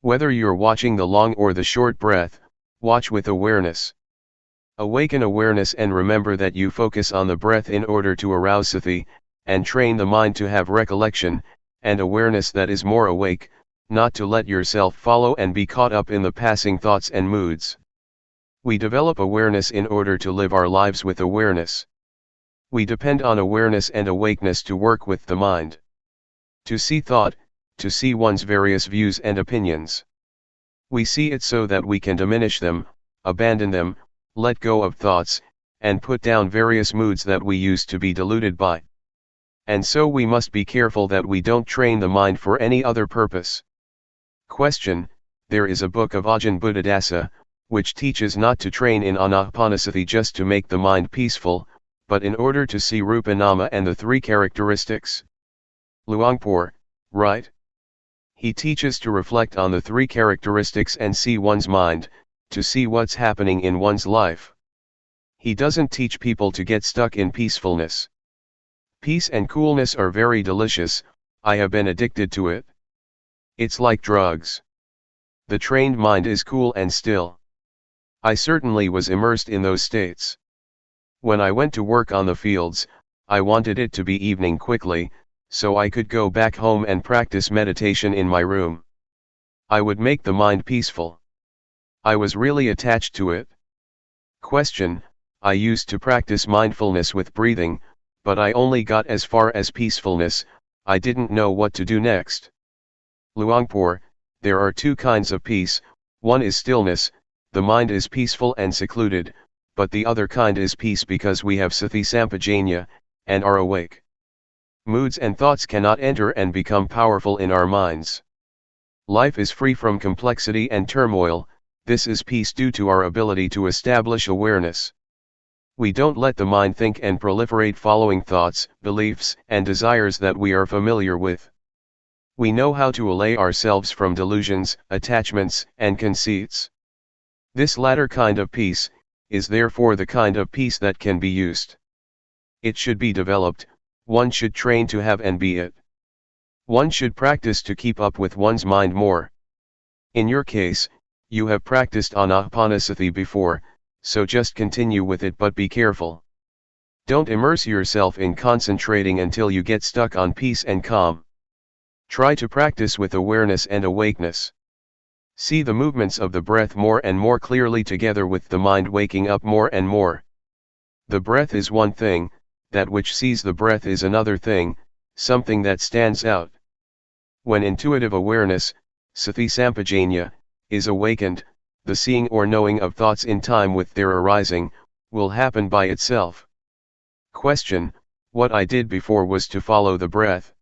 Whether you're watching the long or the short breath, watch with awareness. Awaken awareness and remember that you focus on the breath in order to arouse sati, and train the mind to have recollection, and awareness that is more awake, not to let yourself follow and be caught up in the passing thoughts and moods. We develop awareness in order to live our lives with awareness. We depend on awareness and awakeness to work with the mind. To see thought, to see one's various views and opinions. We see it so that we can diminish them, abandon them, let go of thoughts, and put down various moods that we used to be deluded by. And so we must be careful that we don't train the mind for any other purpose. Question: there is a book of Ajahn Buddhadasa, which teaches not to train in anapanasati just to make the mind peaceful, but in order to see rupa nama and the three characteristics. Luangpor: right. He teaches to reflect on the three characteristics and see one's mind, to see what's happening in one's life. He doesn't teach people to get stuck in peacefulness. Peace and coolness are very delicious, I have been addicted to it. It's like drugs. The trained mind is cool and still. I certainly was immersed in those states. When I went to work on the fields, I wanted it to be evening quickly, so I could go back home and practice meditation in my room. I would make the mind peaceful. I was really attached to it. Question: I used to practice mindfulness with breathing, but I only got as far as peacefulness, I didn't know what to do next. Luangpor: there are two kinds of peace, one is stillness, the mind is peaceful and secluded, but the other kind is peace because we have sati sampajanya, and are awake. Moods and thoughts cannot enter and become powerful in our minds. Life is free from complexity and turmoil, this is peace due to our ability to establish awareness. We don't let the mind think and proliferate following thoughts, beliefs, and desires that we are familiar with. We know how to allay ourselves from delusions, attachments, and conceits. This latter kind of peace is therefore the kind of peace that can be used. It should be developed, one should train to have and be it. One should practice to keep up with one's mind more. In your case, you have practiced anapanasati before, so just continue with it, but be careful. Don't immerse yourself in concentrating until you get stuck on peace and calm. Try to practice with awareness and awakeness. See the movements of the breath more and more clearly together with the mind waking up more and more. The breath is one thing, that which sees the breath is another thing, something that stands out. When intuitive awareness, sati sampajanya, is awakened, the seeing or knowing of thoughts in time with their arising, will happen by itself. Question: what I did before was to follow the breath.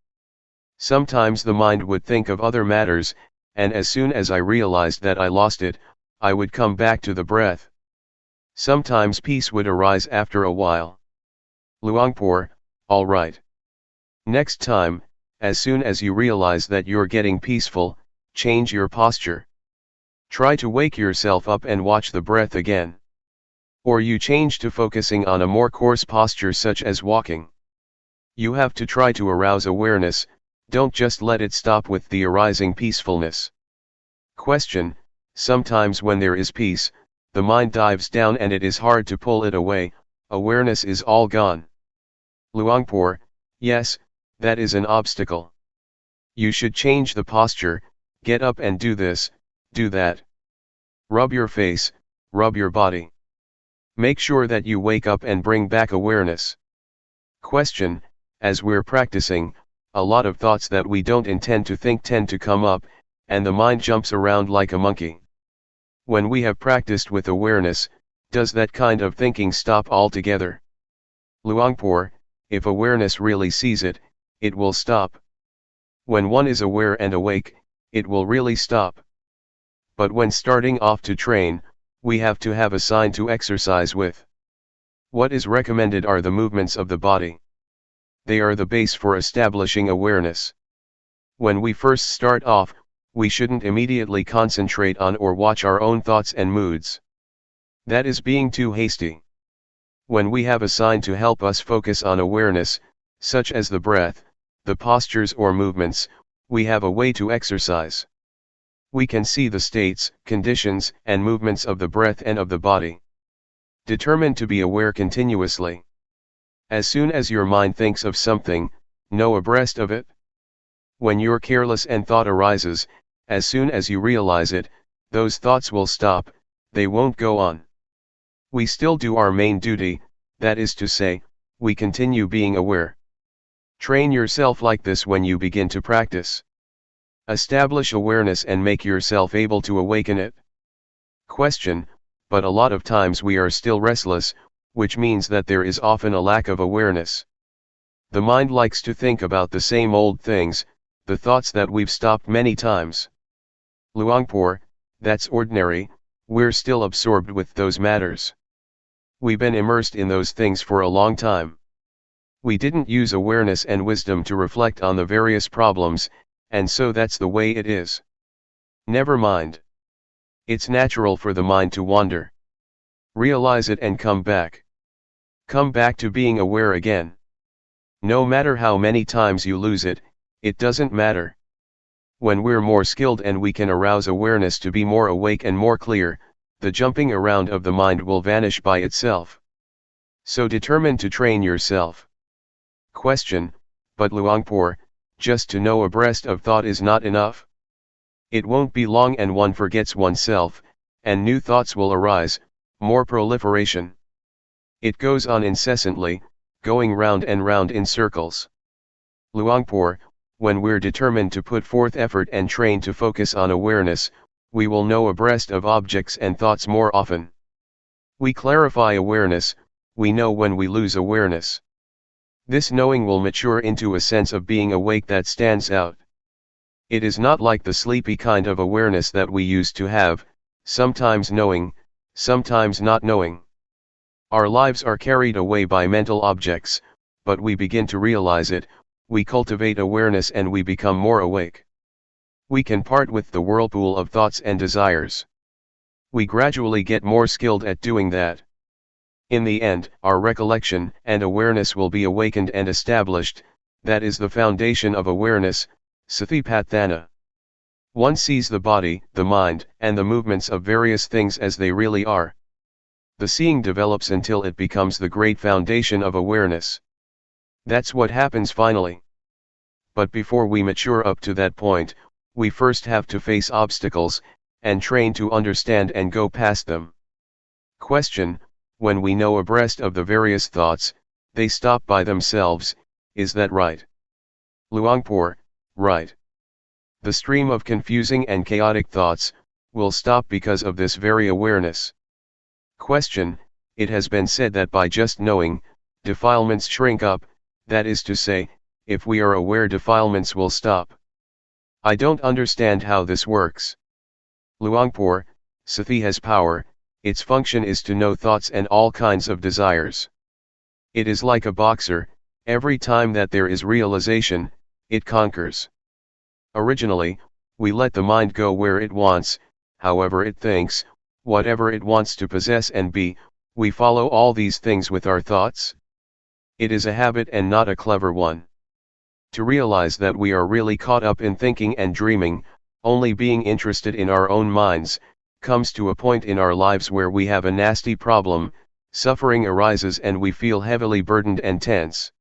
Sometimes the mind would think of other matters, and as soon as I realized that I lost it, I would come back to the breath. Sometimes peace would arise after a while. Luangpor: all right. Next time, as soon as you realize that you're getting peaceful, change your posture. Try to wake yourself up and watch the breath again. Or you change to focusing on a more coarse posture such as walking. You have to try to arouse awareness, don't just let it stop with the arising peacefulness. Question: sometimes when there is peace, the mind dives down and it is hard to pull it away, awareness is all gone. Luangpor: yes, that is an obstacle. You should change the posture, get up and do this, do that. Rub your face, rub your body. Make sure that you wake up and bring back awareness. Question: as we're practicing, a lot of thoughts that we don't intend to think tend to come up, and the mind jumps around like a monkey. When we have practiced with awareness, does that kind of thinking stop altogether? Luangpor: if awareness really sees it, it will stop. When one is aware and awake, it will really stop. But when starting off to train, we have to have a sign to exercise with. What is recommended are the movements of the body. They are the base for establishing awareness. When we first start off, we shouldn't immediately concentrate on or watch our own thoughts and moods. That is being too hasty. When we have a sign to help us focus on awareness, such as the breath, the postures or movements, we have a way to exercise. We can see the states, conditions, and movements of the breath and of the body. Determine to be aware continuously. As soon as your mind thinks of something, know abreast of it. When you're careless and thought arises, as soon as you realize it, those thoughts will stop, they won't go on. We still do our main duty, that is to say, we continue being aware. Train yourself like this when you begin to practice. Establish awareness and make yourself able to awaken it. Question: but a lot of times we are still restless, which means that there is often a lack of awareness. The mind likes to think about the same old things, the thoughts that we've stopped many times. Luangpor, that's ordinary, we're still absorbed with those matters. We've been immersed in those things for a long time. We didn't use awareness and wisdom to reflect on the various problems, and so that's the way it is. Never mind. It's natural for the mind to wander. Realize it and come back. Come back to being aware again. No matter how many times you lose it, it doesn't matter. When we're more skilled and we can arouse awareness to be more awake and more clear, the jumping around of the mind will vanish by itself. So determine to train yourself. Question: but Luangpor, just to know abreast of thought is not enough? It won't be long and one forgets oneself, and new thoughts will arise, more proliferation. It goes on incessantly, going round and round in circles. Luangpor, when we're determined to put forth effort and train to focus on awareness, we will know abreast of objects and thoughts more often. We clarify awareness, we know when we lose awareness. This knowing will mature into a sense of being awake that stands out. It is not like the sleepy kind of awareness that we used to have, sometimes knowing, sometimes not knowing. Our lives are carried away by mental objects, but we begin to realize it, we cultivate awareness and we become more awake. We can part with the whirlpool of thoughts and desires. We gradually get more skilled at doing that. In the end, our recollection and awareness will be awakened and established, that is the foundation of awareness, Satipatthana. One sees the body, the mind, and the movements of various things as they really are. The seeing develops until it becomes the great foundation of awareness. That's what happens finally. But before we mature up to that point, we first have to face obstacles, and train to understand and go past them. Question: when we know abreast of the various thoughts, they stop by themselves, is that right? Luangpor: right. The stream of confusing and chaotic thoughts will stop because of this very awareness. Question: it has been said that by just knowing, defilements shrink up, that is to say, if we are aware defilements will stop. I don't understand how this works. Luangpor: Sati has power, its function is to know thoughts and all kinds of desires. It is like a boxer, every time that there is realization, it conquers. Originally, we let the mind go where it wants, however it thinks, whatever it wants to possess and be, we follow all these things with our thoughts. It is a habit and not a clever one. To realize that we are really caught up in thinking and dreaming, only being interested in our own minds, comes to a point in our lives where we have a nasty problem, suffering arises and we feel heavily burdened and tense.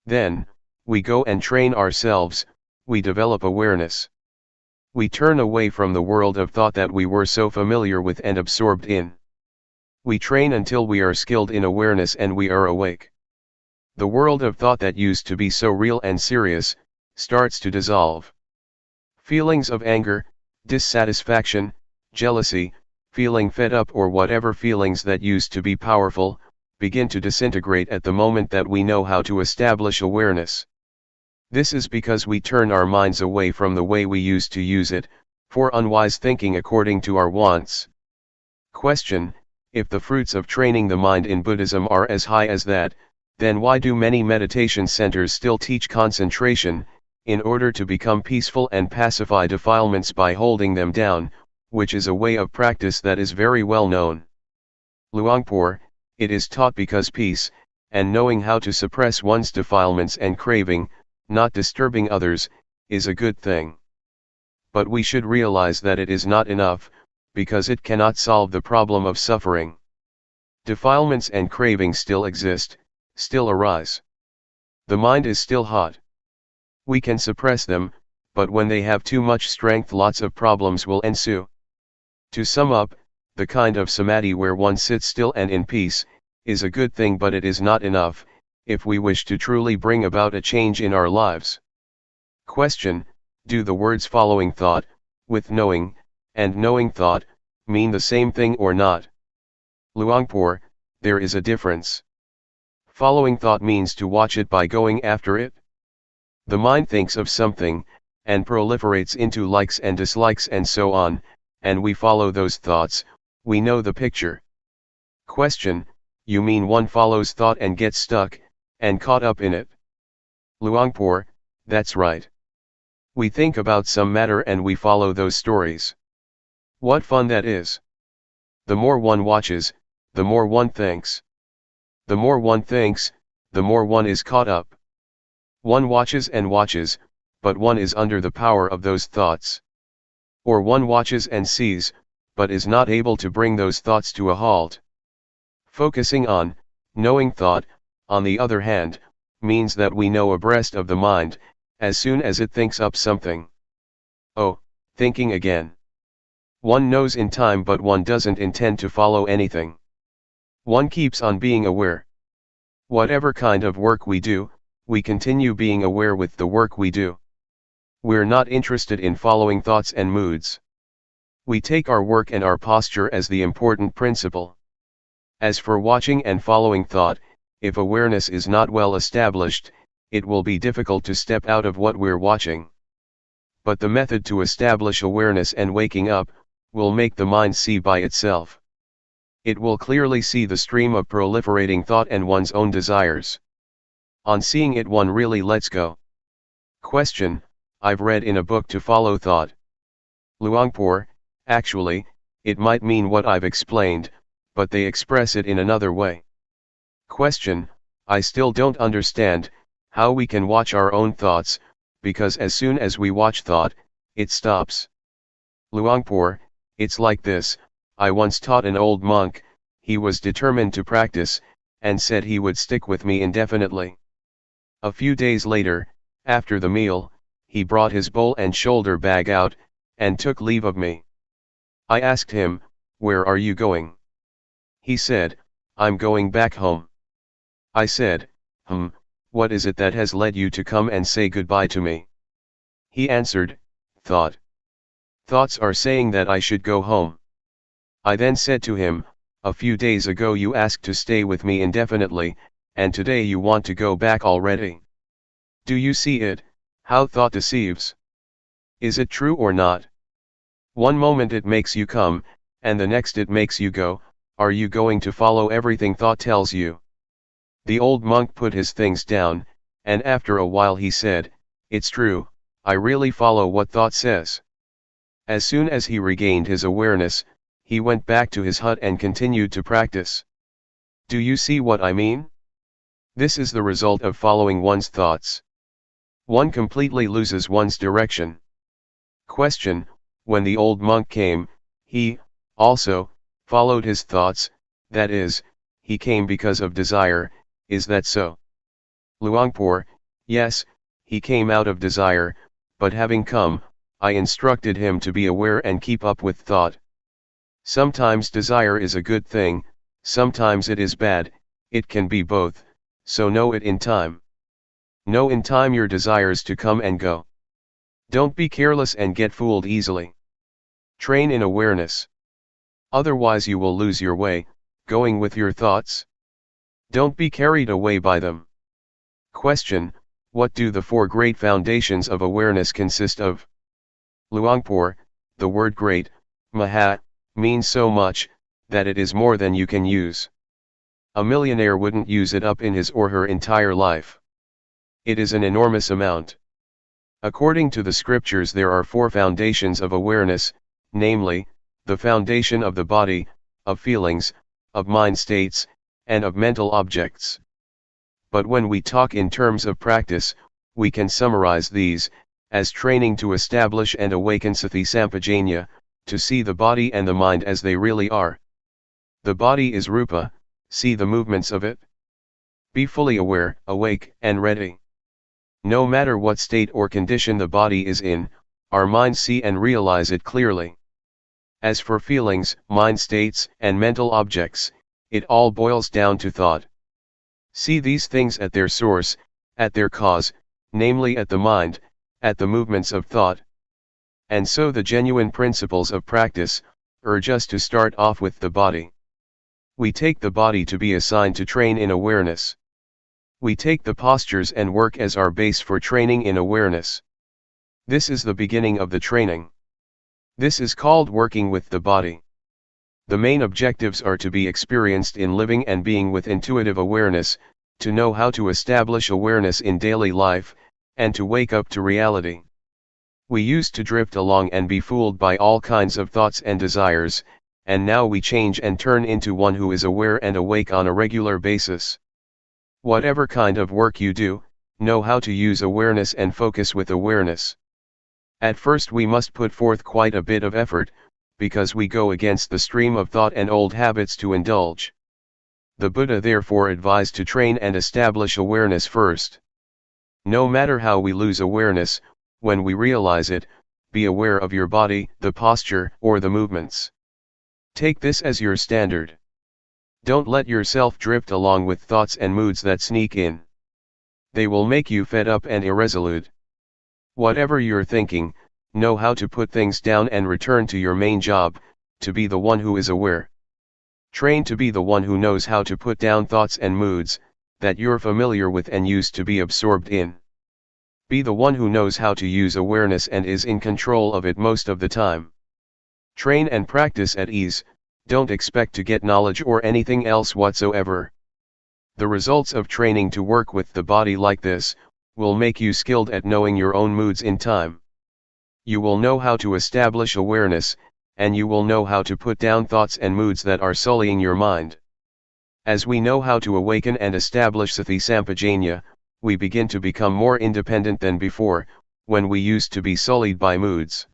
Then, we go and train ourselves, we develop awareness. We turn away from the world of thought that we were so familiar with and absorbed in. We train until we are skilled in awareness and we are awake. The world of thought that used to be so real and serious, starts to dissolve. Feelings of anger, dissatisfaction, jealousy, feeling fed up or whatever feelings that used to be powerful, begin to disintegrate at the moment that we know how to establish awareness. This is because we turn our minds away from the way we used to use it, for unwise thinking according to our wants. Question: if the fruits of training the mind in Buddhism are as high as that, then why do many meditation centers still teach concentration, in order to become peaceful and pacify defilements by holding them down, which is a way of practice that is very well known? Luangpor: it is taught because peace, and knowing how to suppress one's defilements and craving, not disturbing others, is a good thing. But we should realize that it is not enough, because it cannot solve the problem of suffering. Defilements and cravings still exist, still arise. The mind is still hot. We can suppress them, but when they have too much strength lots of problems will ensue. To sum up, the kind of samadhi where one sits still and in peace, is a good thing, but it is not enough, if we wish to truly bring about a change in our lives. Question: do the words following thought, with knowing, and knowing thought, mean the same thing or not? Luangpor: there is a difference. Following thought means to watch it by going after it. The mind thinks of something, and proliferates into likes and dislikes and so on, and we follow those thoughts, we know the picture. Question: you mean one follows thought and gets stuck, and caught up in it? Luangpor: that's right. We think about some matter and we follow those stories. What fun that is! The more one watches, the more one thinks. The more one thinks, the more one is caught up. One watches and watches, but one is under the power of those thoughts. Or one watches and sees, but is not able to bring those thoughts to a halt. Focusing on, knowing thought, on the other hand, means that we know abreast of the mind, as soon as it thinks up something. Oh, thinking again. One knows in time, but one doesn't intend to follow anything. One keeps on being aware. Whatever kind of work we do, we continue being aware with the work we do. We're not interested in following thoughts and moods. We take our work and our posture as the important principle. As for watching and following thought, if awareness is not well established, it will be difficult to step out of what we're watching. But the method to establish awareness and waking up, will make the mind see by itself. It will clearly see the stream of proliferating thought and one's own desires. On seeing it, one really lets go. Question: I've read in a book to follow thought. Luangpor: actually, it might mean what I've explained, but they express it in another way. Question: I still don't understand how we can watch our own thoughts, because as soon as we watch thought, it stops. Luangpor: it's like this. I once taught an old monk. He was determined to practice, and said he would stick with me indefinitely. A few days later, after the meal, he brought his bowl and shoulder bag out, and took leave of me. I asked him, "Where are you going?" He said, "I'm going back home." I said, "What is it that has led you to come and say goodbye to me?" He answered, "Thought. Thoughts are saying that I should go home." I then said to him, "A few days ago you asked to stay with me indefinitely, and today you want to go back already. Do you see it, how thought deceives? Is it true or not? One moment it makes you come, and the next it makes you go. Are you going to follow everything thought tells you?" The old monk put his things down, and after a while he said, "It's true, I really follow what thought says." As soon as he regained his awareness, he went back to his hut and continued to practice. Do you see what I mean? This is the result of following one's thoughts. One completely loses one's direction. Question: when the old monk came, he, also, followed his thoughts, that is, he came because of desire, is that so? Luangpor: yes, he came out of desire, but having come, I instructed him to be aware and keep up with thought. Sometimes desire is a good thing, sometimes it is bad, it can be both, so know it in time. Know in time your desires to come and go. Don't be careless and get fooled easily. Train in awareness. Otherwise you will lose your way, going with your thoughts. Don't be carried away by them. Question: what do the four great foundations of awareness consist of? Luangpor: the word great, maha, means so much, that it is more than you can use. A millionaire wouldn't use it up in his or her entire life. It is an enormous amount. According to the scriptures, there are four foundations of awareness, namely, the foundation of the body, of feelings, of mind states, and of mental objects. But when we talk in terms of practice, we can summarize these as training to establish and awaken sati sampajanya, to see the body and the mind as they really are. The body is rupa, see the movements of it. Be fully aware, awake, and ready. No matter what state or condition the body is in, our minds see and realize it clearly. As for feelings, mind states, and mental objects, it all boils down to thought. See these things at their source, at their cause, namely at the mind, at the movements of thought. And so the genuine principles of practice urge us to start off with the body. We take the body to be assigned to train in awareness. We take the postures and work as our base for training in awareness. This is the beginning of the training. This is called working with the body. The main objectives are to be experienced in living and being with intuitive awareness, to know how to establish awareness in daily life, and to wake up to reality. We used to drift along and be fooled by all kinds of thoughts and desires, and now we change and turn into one who is aware and awake on a regular basis. Whatever kind of work you do, know how to use awareness and focus with awareness. At first we must put forth quite a bit of effort, because we go against the stream of thought and old habits to indulge. The Buddha therefore advised to train and establish awareness first. No matter how we lose awareness, when we realize it, be aware of your body, the posture, or the movements. Take this as your standard. Don't let yourself drift along with thoughts and moods that sneak in. They will make you fed up and irresolute. Whatever you're thinking, know how to put things down and return to your main job, to be the one who is aware. Train to be the one who knows how to put down thoughts and moods that you're familiar with and used to be absorbed in. Be the one who knows how to use awareness and is in control of it most of the time. Train and practice at ease, don't expect to get knowledge or anything else whatsoever. The results of training to work with the body like this will make you skilled at knowing your own moods in time. You will know how to establish awareness, and you will know how to put down thoughts and moods that are sullying your mind. As we know how to awaken and establish sati sampajanya, we begin to become more independent than before, when we used to be sullied by moods.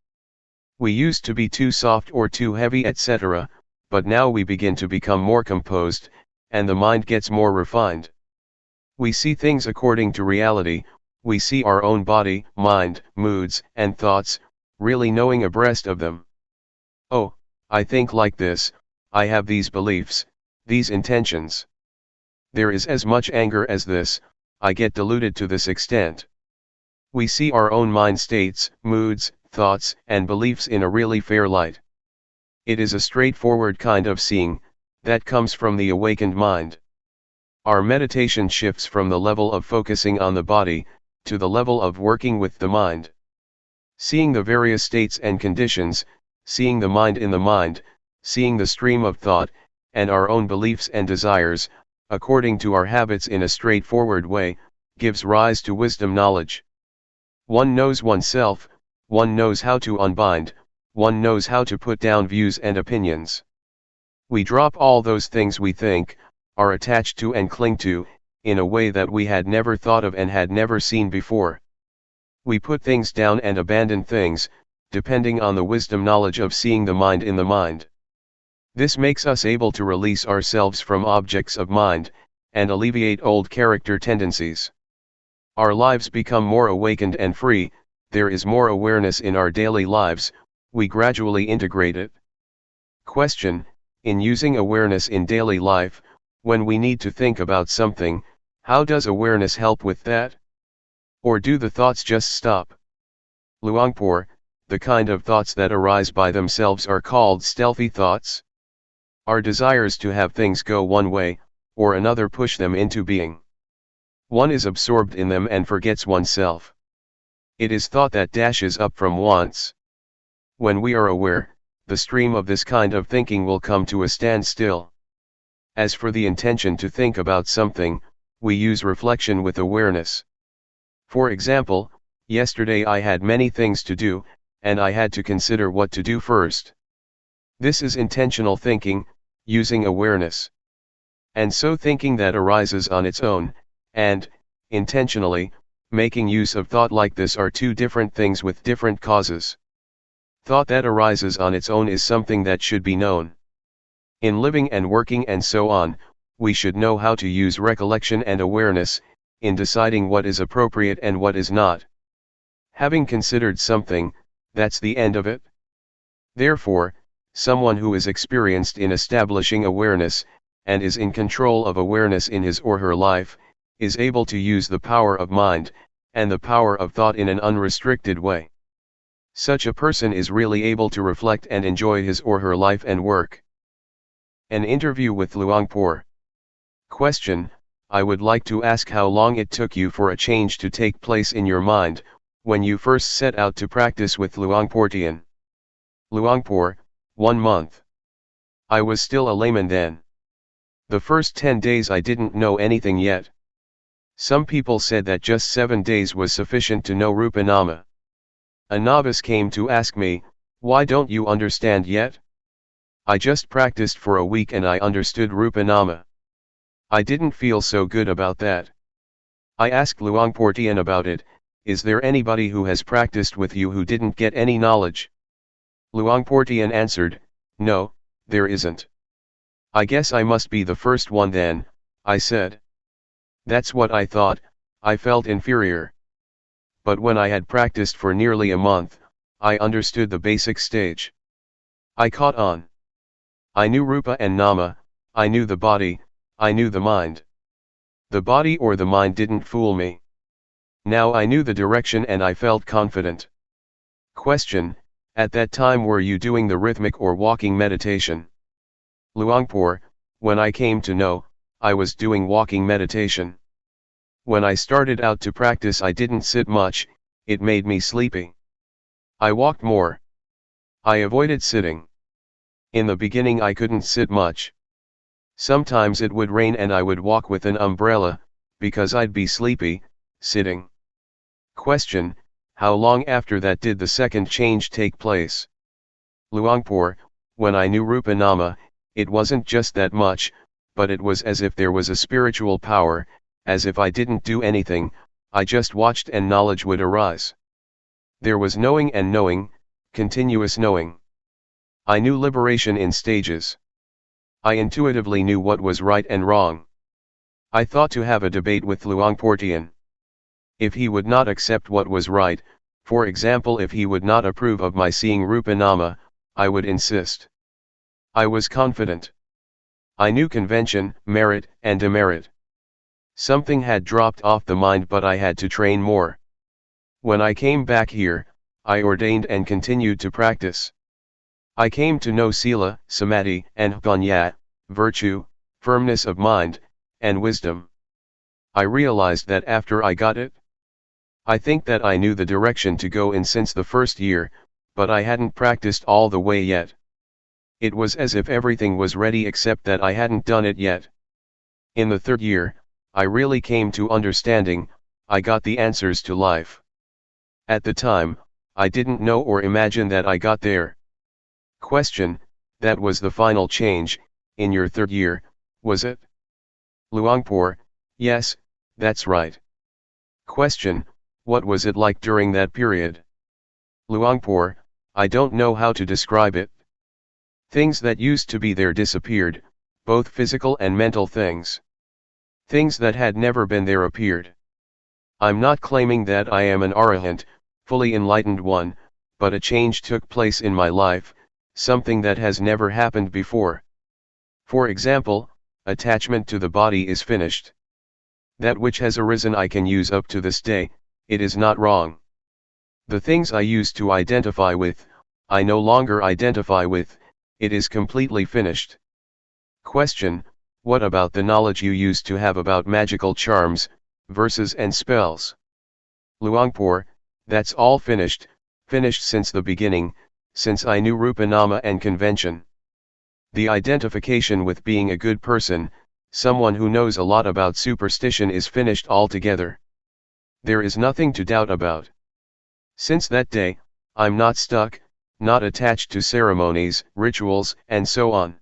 We used to be too soft or too heavy, etc., but now we begin to become more composed, and the mind gets more refined. We see things according to reality, we see our own body, mind, moods, and thoughts, really knowing abreast of them. Oh, I think like this, I have these beliefs, these intentions. There is as much anger as this, I get deluded to this extent. We see our own mind states, moods, thoughts, and beliefs in a really fair light. It is a straightforward kind of seeing, that comes from the awakened mind. Our meditation shifts from the level of focusing on the body, to the level of working with the mind. Seeing the various states and conditions, seeing the mind in the mind, seeing the stream of thought, and our own beliefs and desires, according to our habits in a straightforward way, gives rise to wisdom knowledge. One knows oneself, one knows how to unbind, one knows how to put down views and opinions. We drop all those things we think, are attached to and cling to, in a way that we had never thought of and had never seen before. We put things down and abandon things, depending on the wisdom knowledge of seeing the mind in the mind. This makes us able to release ourselves from objects of mind, and alleviate old character tendencies. Our lives become more awakened and free, there is more awareness in our daily lives, we gradually integrate it. Question: in using awareness in daily life, when we need to think about something, how does awareness help with that? Or do the thoughts just stop? Luangpor: the kind of thoughts that arise by themselves are called stealthy thoughts. Our desires to have things go one way, or another push them into being. One is absorbed in them and forgets oneself. It is thought that dashes up from wants. When we are aware, the stream of this kind of thinking will come to a standstill. As for the intention to think about something, we use reflection with awareness. For example, yesterday I had many things to do, and I had to consider what to do first. This is intentional thinking, using awareness. And so thinking that arises on its own, and, intentionally, making use of thought like this are two different things with different causes. Thought that arises on its own is something that should be known. In living and working and so on, we should know how to use recollection and awareness, in deciding what is appropriate and what is not. Having considered something, that's the end of it. Therefore, someone who is experienced in establishing awareness, and is in control of awareness in his or her life, is able to use the power of mind, and the power of thought in an unrestricted way. Such a person is really able to reflect and enjoy his or her life and work. An interview with Luangpor. Question: I would like to ask how long it took you for a change to take place in your mind, when you first set out to practice with Luangpor Teean. Luangpor: 1 month. I was still a layman then. The first 10 days I didn't know anything yet. Some people said that just 7 days was sufficient to know Rupanama. A novice came to ask me, why don't you understand yet? I just practiced for a week and I understood Rupanama. I didn't feel so good about that. I asked Luangpor Teean about it, is there anybody who has practiced with you who didn't get any knowledge? Luangpor Teean answered, no, there isn't. I guess I must be the first one then, I said. That's what I thought. I felt inferior. But when I had practiced for nearly a month, I understood the basic stage. I caught on. I knew Rupa and Nama, I knew the body, I knew the mind. The body or the mind didn't fool me. Now I knew the direction and I felt confident. Question: at that time were you doing the rhythmic or walking meditation? Luangpor: when I came to know, I was doing walking meditation. When I started out to practice I didn't sit much, it made me sleepy. I walked more. I avoided sitting. In the beginning I couldn't sit much. Sometimes it would rain and I would walk with an umbrella, because I'd be sleepy, sitting. Question: how long after that did the second change take place? Luangpor: when I knew Rupanama, it wasn't just that much, but it was as if there was a spiritual power, as if I didn't do anything, I just watched and knowledge would arise. There was knowing and knowing, continuous knowing. I knew liberation in stages. I intuitively knew what was right and wrong. I thought to have a debate with Luangpor Teean. If he would not accept what was right, for example if he would not approve of my seeing Rupanama, I would insist. I was confident. I knew convention, merit and demerit. Something had dropped off the mind but I had to train more. When I came back here, I ordained and continued to practice. I came to know Sila, Samadhi and Panya, virtue, firmness of mind, and wisdom. I realized that after I got it. I think that I knew the direction to go in since the first year, but I hadn't practiced all the way yet. It was as if everything was ready except that I hadn't done it yet. In the third year, I really came to understanding, I got the answers to life. At the time, I didn't know or imagine that I got there. Question: that was the final change, in your third year, was it? Luangpor: yes, that's right. Question: what was it like during that period? Luangpor: I don't know how to describe it. Things that used to be there disappeared, both physical and mental things. Things that had never been there appeared. I'm not claiming that I am an arahant, fully enlightened one, but a change took place in my life, something that has never happened before. For example, attachment to the body is finished. That which has arisen I can use up to this day, it is not wrong. The things I used to identify with, I no longer identify with, it is completely finished. Question: what about the knowledge you used to have about magical charms, verses and spells? Luangpor: that's all finished, finished since the beginning, since I knew Rupanama and convention. The identification with being a good person, someone who knows a lot about superstition is finished altogether. There is nothing to doubt about. Since that day, I'm not stuck, not attached to ceremonies, rituals, and so on.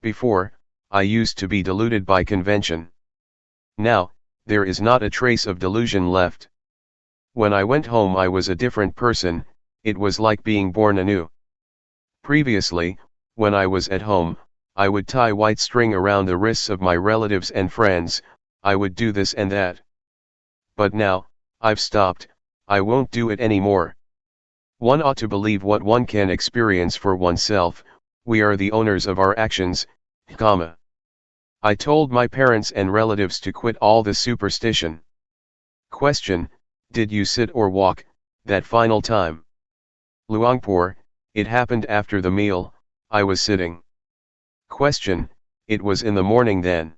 Before, I used to be deluded by convention. Now, there is not a trace of delusion left. When I went home I was a different person, it was like being born anew. Previously, when I was at home, I would tie white string around the wrists of my relatives and friends, I would do this and that. But now, I've stopped, I won't do it anymore. One ought to believe what one can experience for oneself, we are the owners of our actions, comma. I told my parents and relatives to quit all this superstition. Question, did you sit or walk, that final time? Luangpor, it happened after the meal, I was sitting. Question, it was in the morning then.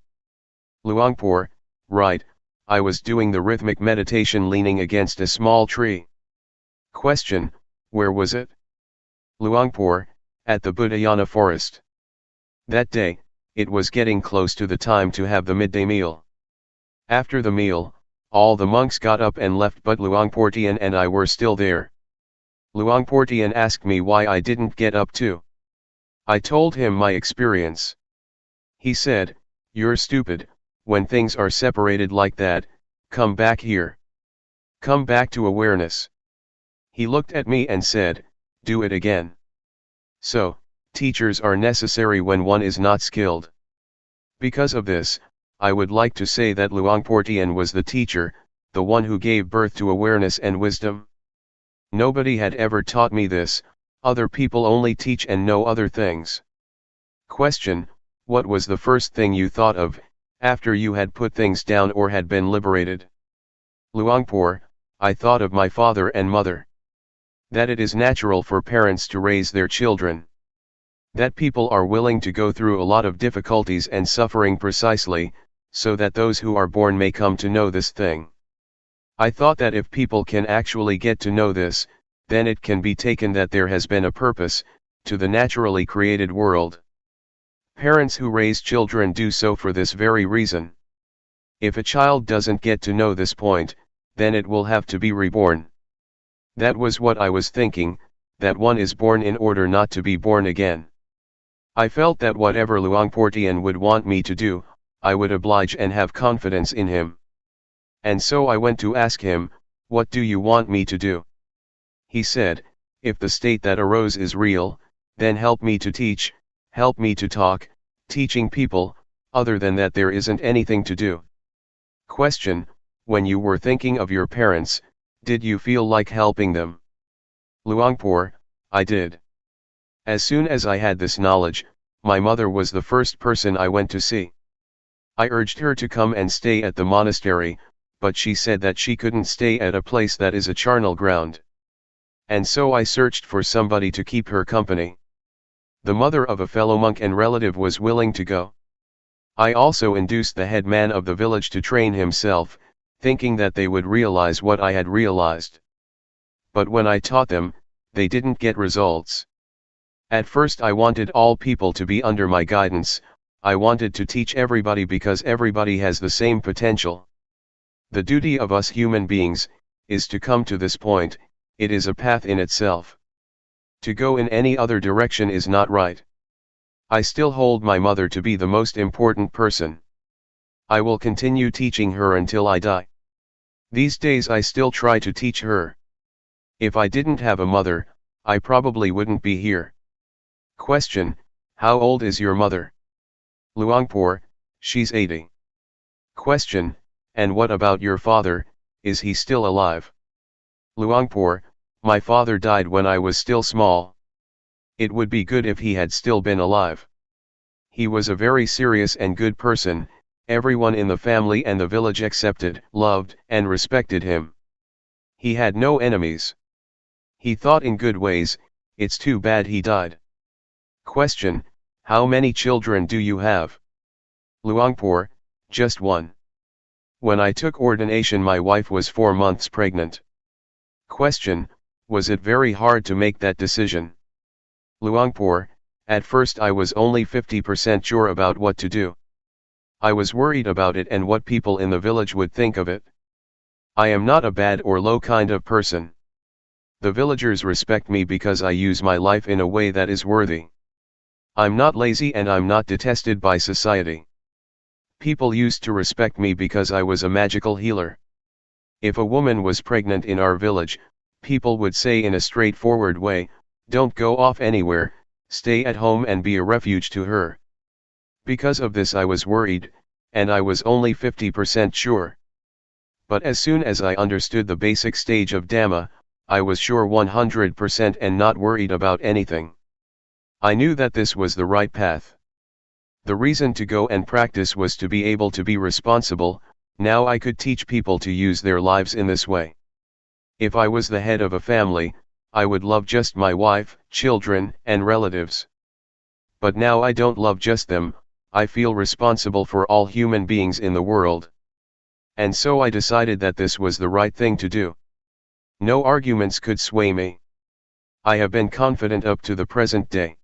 Luangpor, right, I was doing the rhythmic meditation leaning against a small tree. Question, where was it? Luangpor, at the Budayana forest. That day, it was getting close to the time to have the midday meal. After the meal, all the monks got up and left but Luangpor Teean and I were still there. Luangpor Teean asked me why I didn't get up too. I told him my experience. He said, you're stupid, when things are separated like that, come back here. Come back to awareness. He looked at me and said, do it again. So, teachers are necessary when one is not skilled. Because of this, I would like to say that Luangpor Teean was the teacher, the one who gave birth to awareness and wisdom. Nobody had ever taught me this, other people only teach and know other things. Question, what was the first thing you thought of, after you had put things down or had been liberated? Luangpor, I thought of my father and mother. That it is natural for parents to raise their children. That people are willing to go through a lot of difficulties and suffering precisely, so that those who are born may come to know this thing. I thought that if people can actually get to know this, then it can be taken that there has been a purpose, to the naturally created world. Parents who raise children do so for this very reason. If a child doesn't get to know this point, then it will have to be reborn. That was what I was thinking, that one is born in order not to be born again. I felt that whatever Luangpor Teean would want me to do, I would oblige and have confidence in him. And so I went to ask him, what do you want me to do? He said, if the state that arose is real, then help me to teach, help me to talk, teaching people, other than that there isn't anything to do. Question, when you were thinking of your parents, did you feel like helping them? Luangpor, I did. As soon as I had this knowledge, my mother was the first person I went to see. I urged her to come and stay at the monastery, but she said that she couldn't stay at a place that is a charnel ground. And so I searched for somebody to keep her company. The mother of a fellow monk and relative was willing to go. I also induced the headman of the village to train himself, thinking that they would realize what I had realized. But when I taught them, they didn't get results. At first I wanted all people to be under my guidance, I wanted to teach everybody because everybody has the same potential. The duty of us human beings, is to come to this point, it is a path in itself. To go in any other direction is not right. I still hold my mother to be the most important person. I will continue teaching her until I die. These days I still try to teach her. If I didn't have a mother, I probably wouldn't be here. Question, how old is your mother? Luangpor, she's 80. Question, and what about your father, is he still alive? Luangpor, my father died when I was still small. It would be good if he had still been alive. He was a very serious and good person, everyone in the family and the village accepted, loved, and respected him. He had no enemies. He thought in good ways, it's too bad he died. Question, how many children do you have? Luangpor, just one. When I took ordination my wife was 4 months pregnant. Question, was it very hard to make that decision? Luangpor, at first I was only 50% sure about what to do. I was worried about it and what people in the village would think of it. I am not a bad or low kind of person. The villagers respect me because I use my life in a way that is worthy. I'm not lazy and I'm not detested by society. People used to respect me because I was a magical healer. If a woman was pregnant in our village, people would say in a straightforward way, don't go off anywhere, stay at home and be a refuge to her. Because of this I was worried, and I was only 50% sure. But as soon as I understood the basic stage of Dhamma, I was sure 100% and not worried about anything. I knew that this was the right path. The reason to go and practice was to be able to be responsible. Now I could teach people to use their lives in this way. If I was the head of a family, I would love just my wife, children, and relatives. But now I don't love just them, I feel responsible for all human beings in the world. And so I decided that this was the right thing to do. No arguments could sway me. I have been confident up to the present day.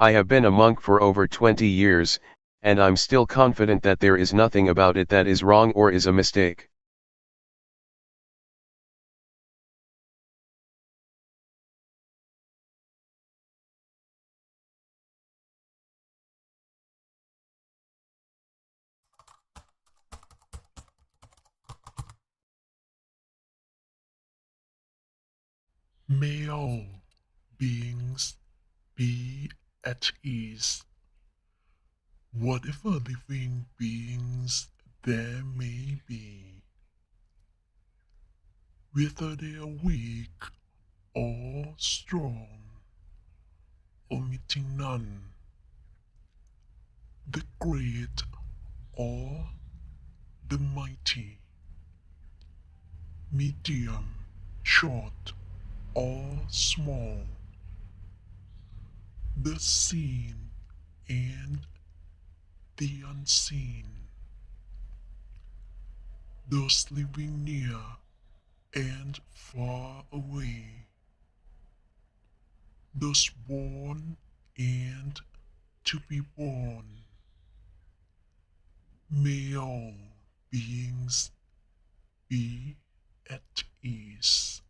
I have been a monk for over 20 years, and I'm still confident that there is nothing about it that is wrong or is a mistake. May all beings be at ease, whatever living beings there may be, whether they are weak or strong, omitting none, the great or the mighty, medium, short or small, the seen and the unseen, those living near and far away, those born and to be born. May all beings be at ease.